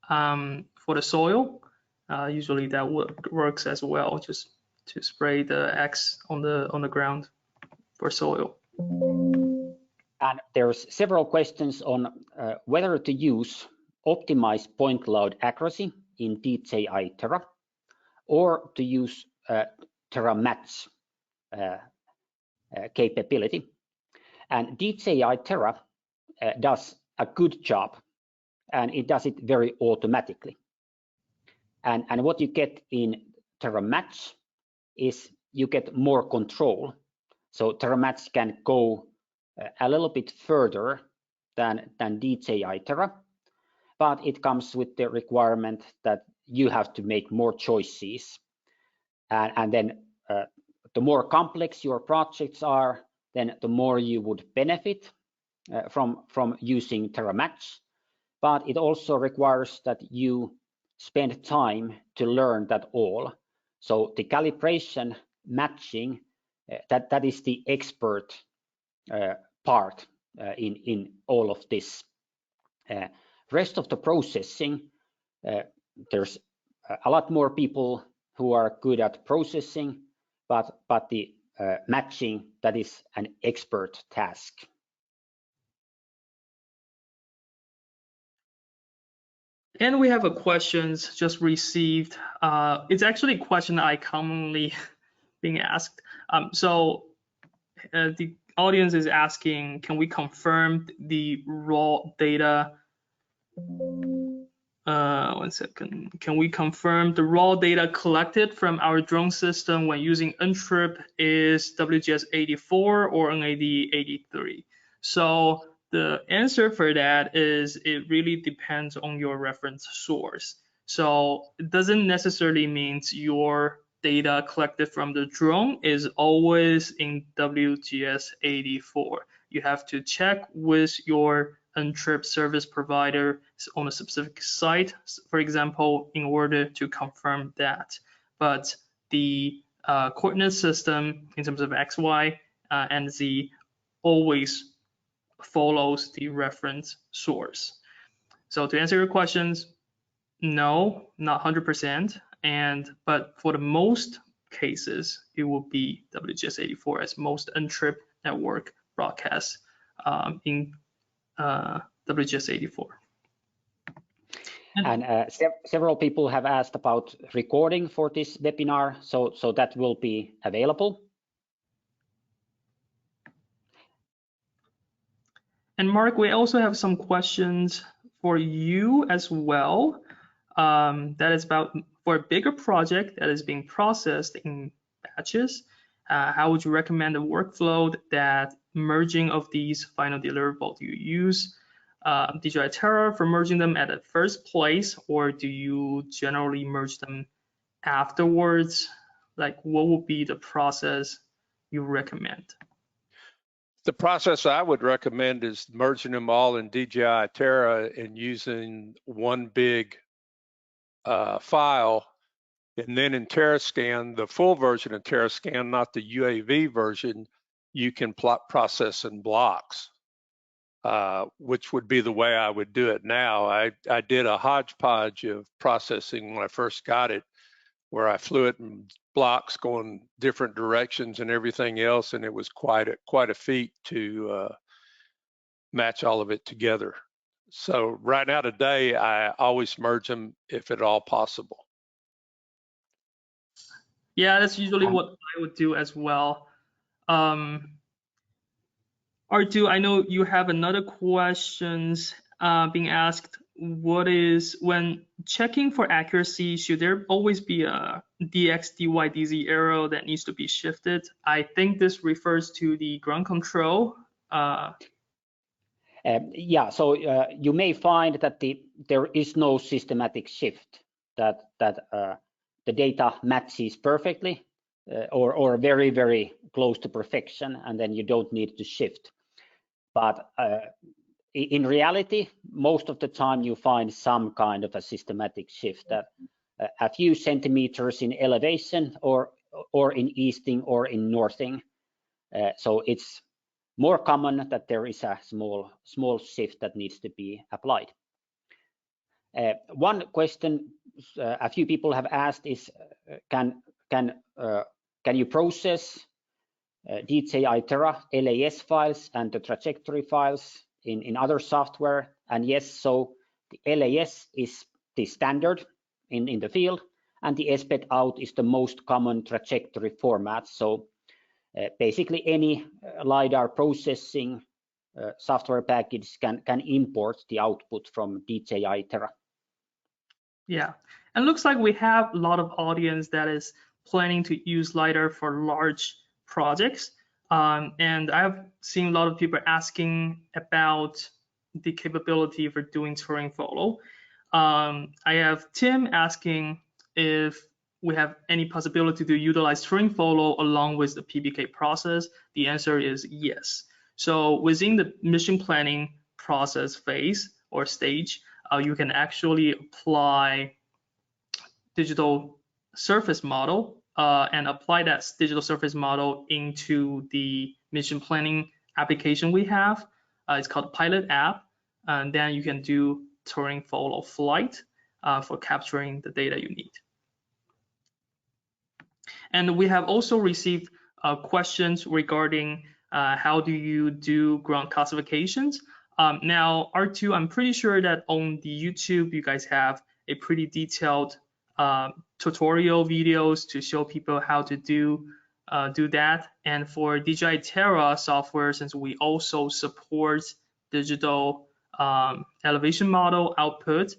for the soil. Usually that works as well, just to spray the X on the ground for soil. And there's several questions on whether to use optimized point cloud accuracy in DJI Terra or to use Terra Match capability. And DJI Terra does a good job, and it does it very automatically. And what you get in Terra Match is you get more control. So Terra Match can go a little bit further than DJI Terra, but it comes with the requirement that you have to make more choices. And then the more complex your projects are, then the more you would benefit from using Terra Match. But it also requires that you spend time to learn that all. So the calibration matching, that is the expert part in all of this. Rest of the processing, there's a lot more people who are good at processing, but the matching, that is an expert task. And we have a questions just received. It's actually a question I commonly being asked. The audience is asking, can we confirm the raw data? One second. Can we confirm the raw data collected from our drone system when using Untrip is WGS84 or NAD83? So the answer for that is it really depends on your reference source. So it doesn't necessarily mean your data collected from the drone is always in WGS84. You have to check with your untrip service provider on a specific site, for example, in order to confirm that. But the coordinate system in terms of X, Y, and Z always follows the reference source. So to answer your questions, no, not 100%. But for the most cases, it will be WGS84 as most untripped network broadcasts in WGS84. And several people have asked about recording for this webinar, so that will be available. And Mark, we also have some questions for you as well. That is about for a bigger project that is being processed in batches. How would you recommend a workflow that merging of these final deliverables? Do you use DJI Terra for merging them at the first place, or do you generally merge them afterwards? Like, what would be the process you recommend? The process I would recommend is merging them all in DJI Terra and using one big file, and then in TerraScan, the full version of TerraScan, not the UAV version, you can process in blocks, which would be the way I would do it now. I did a hodgepodge of processing when I first got it, where I flew it in blocks going different directions and everything else, and it was quite a feat to match all of it together. So right now today, I always merge them if at all possible. Yeah, that's usually what I would do as well. Artu, I know you have another questions being asked. What is, when checking for accuracy, should there always be a DX, DY, DZ arrow that needs to be shifted? I think this refers to the ground control. Yeah, so you may find that there is no systematic shift, that the data matches perfectly or very, very close to perfection, and then you don't need to shift. But in reality, most of the time you find some kind of a systematic shift, that a few centimeters in elevation or in easting or in northing. So it's more common that there is a small shift that needs to be applied. One question a few people have asked is, can you process DJI Terra LAS files and the trajectory files in other software? And yes, so the LAS is the standard in the field, and the SPED out is the most common trajectory format. So basically any LiDAR processing software package can import the output from DJI Terra. Yeah, and looks like we have a lot of audience that is planning to use LiDAR for large projects. And I've seen a lot of people asking about the capability for doing terrain follow. I have Tim asking if we have any possibility to utilize terrain follow along with the PPK process. The answer is yes. So within the mission planning process phase or stage, you can actually apply digital surface model and apply that digital surface model into the mission planning application we have. It's called Pilot app, and then you can do terrain follow flight for capturing the data you need. And we have also received questions regarding how do you do ground classifications. Now, R2, I'm pretty sure that on the YouTube, you guys have a pretty detailed tutorial videos to show people how to do that. And for DJI Terra software, since we also support digital elevation model output,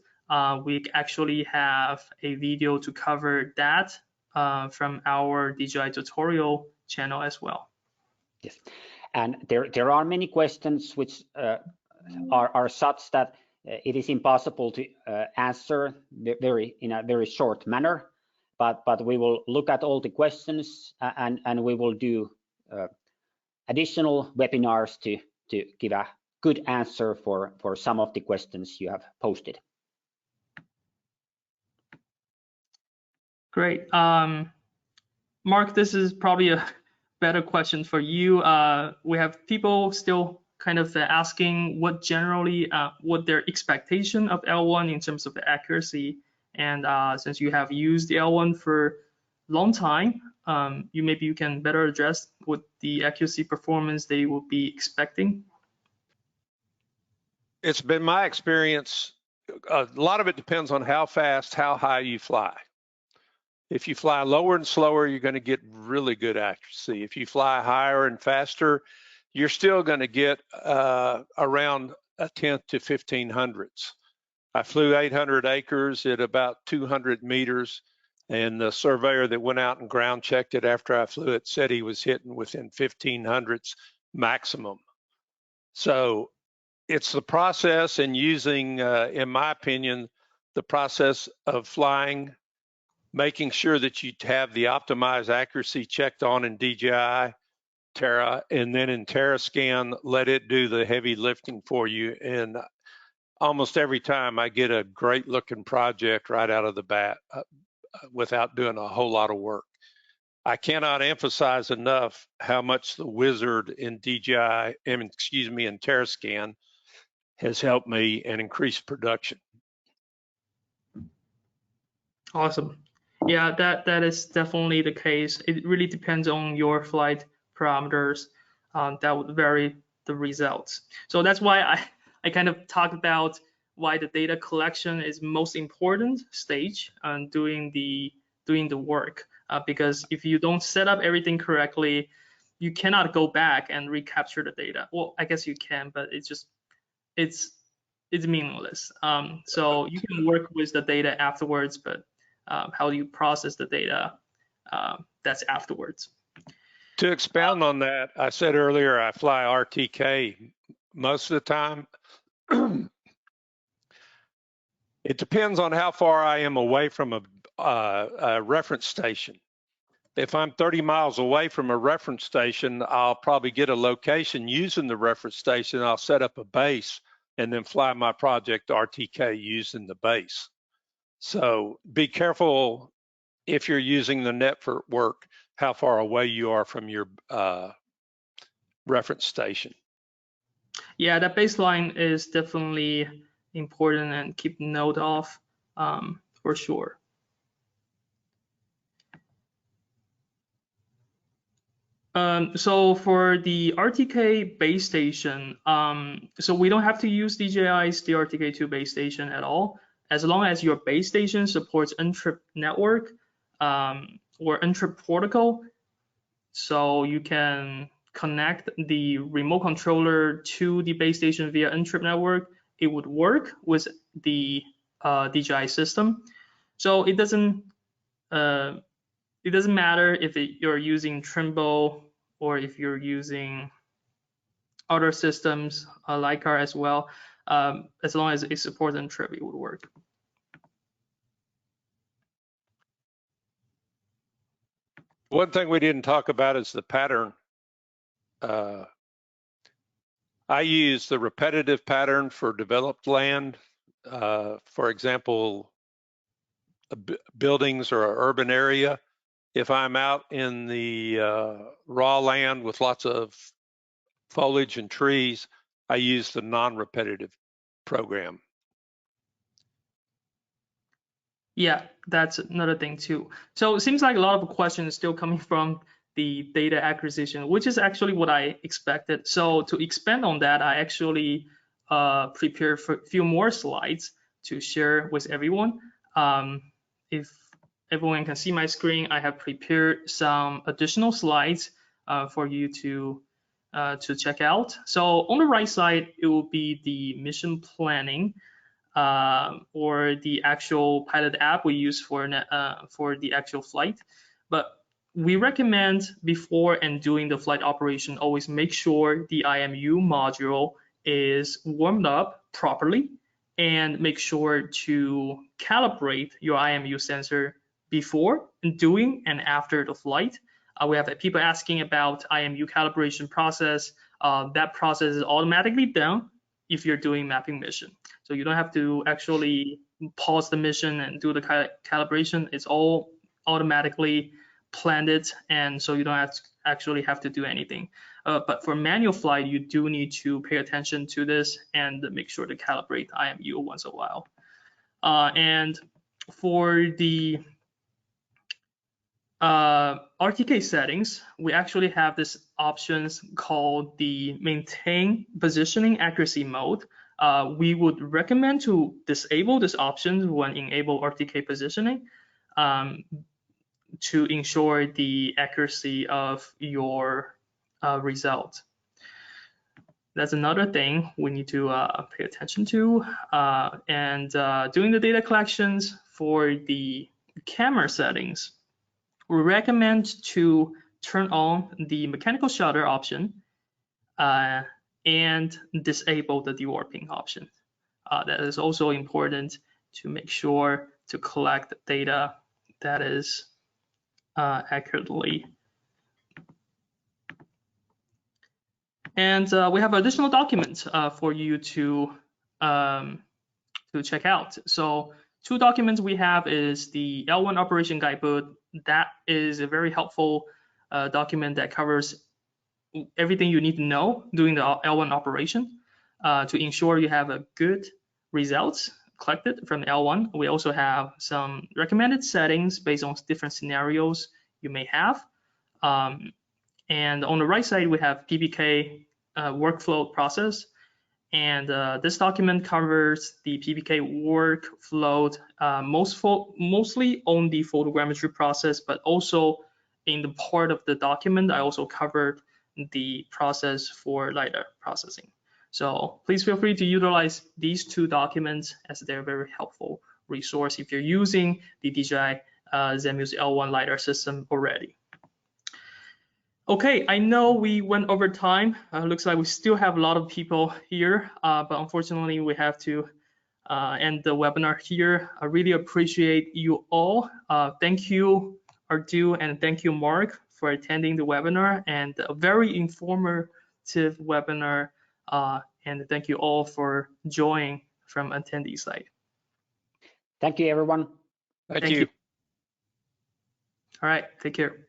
we actually have a video to cover that from our DJI tutorial channel as well. Yes, and there are many questions which are such that it is impossible to answer in a very short manner, but we will look at all the questions and we will do additional webinars to give a good answer for some of the questions you have posted. Great. Mark, this is probably a better question for you. We have people still kind of asking what generally what their expectation of L1 in terms of the accuracy. And since you have used the L1 for a long time, maybe you can better address what the accuracy performance they will be expecting. It's been my experience, a lot of it depends on how fast, how high you fly. If you fly lower and slower, you're going to get really good accuracy. If you fly higher and faster, you're still going to get around a 10th to 1500ths. I flew 800 acres at about 200 meters, and the surveyor that went out and ground checked it after I flew it said he was hitting within 1500ths maximum. So it's the process and using, in my opinion, the process of flying, making sure that you have the optimized accuracy checked on in DJI Terra, and then in TerraScan, let it do the heavy lifting for you. And almost every time I get a great looking project right out of the bat without doing a whole lot of work. I cannot emphasize enough how much the wizard in DJI, in TerraScan has helped me and increased production. Awesome. Yeah, that is definitely the case. It really depends on your flight parameters. That would vary the results. So that's why I kind of talked about why the data collection is most important stage and doing the work. Because if you don't set up everything correctly, you cannot go back and recapture the data. Well, I guess you can, but it's meaningless. So you can work with the data afterwards, but how do you process the data? That's afterwards. To expound on that, I said earlier I fly RTK most of the time. It depends on how far I am away from a reference station. If I'm 30 miles away from a reference station, I'll probably get a location using the reference station. I'll set up a base and then fly my project RTK using the base. So be careful if you're using the network, how far away you are from your reference station. Yeah, that baseline is definitely important and keep note of for sure. So for the RTK base station, so we don't have to use DJI's DRTK2 base station at all, as long as your base station supports Untrip network or Untrip protocol. So you can connect the remote controller to the base station via Untrip network. It would work with the DJI system. So it doesn't matter if you're using Trimble or if you're using other systems, LiDAR as well. As long as it supports Untrip, it would work. One thing we didn't talk about is the pattern. I use the repetitive pattern for developed land. For example, buildings or an urban area. If I'm out in the raw land with lots of foliage and trees, I use the non-repetitive program. Yeah, that's another thing too. So it seems like a lot of questions still coming from the data acquisition, which is actually what I expected. So to expand on that, I actually prepared a few more slides to share with everyone. If everyone can see my screen, I have prepared some additional slides for you to check out. So on the right side, it will be the mission planning or the actual pilot app we use for the actual flight. But we recommend before and during the flight operation, always make sure the IMU module is warmed up properly, and make sure to calibrate your IMU sensor before, during, and after the flight. We have people asking about IMU calibration process. that process is automatically done if you're doing mapping mission. So you don't have to actually pause the mission and do the calibration. It's all automatically planned, and so you don't actually have to do anything. But for manual flight, you do need to pay attention to this and make sure to calibrate IMU once in a while. And for the RTK settings, we actually have this options called the maintain positioning accuracy mode. We would recommend to disable this option when enable RTK positioning to ensure the accuracy of your result. That's another thing we need to pay attention to. And doing the data collections for the camera settings, we recommend to turn on the mechanical shutter option and disable the dewarping option. That is also important to make sure to collect data that is accurately. And we have additional documents for you to check out. So 2 documents we have is the L1 operation guidebook. That is a very helpful document that covers everything you need to know doing the L1 operation to ensure you have a good results collected from L1. We also have some recommended settings based on different scenarios you may have. And on the right side, we have PPK workflow process. And this document covers the PPK workflow mostly on the photogrammetry process, but also in the part of the document, I also covered the process for LiDAR processing. So please feel free to utilize these 2 documents as they're very helpful resource if you're using the DJI Zenmuse L1 LiDAR system already. Okay, I know we went over time. Looks like we still have a lot of people here, but unfortunately we have to end the webinar here. I really appreciate you all. Thank you, Ardu, and thank you, Mark, for attending the webinar, and a very informative webinar. And thank you all for joining from attendee side. Thank you, everyone. Thank you. All right, take care.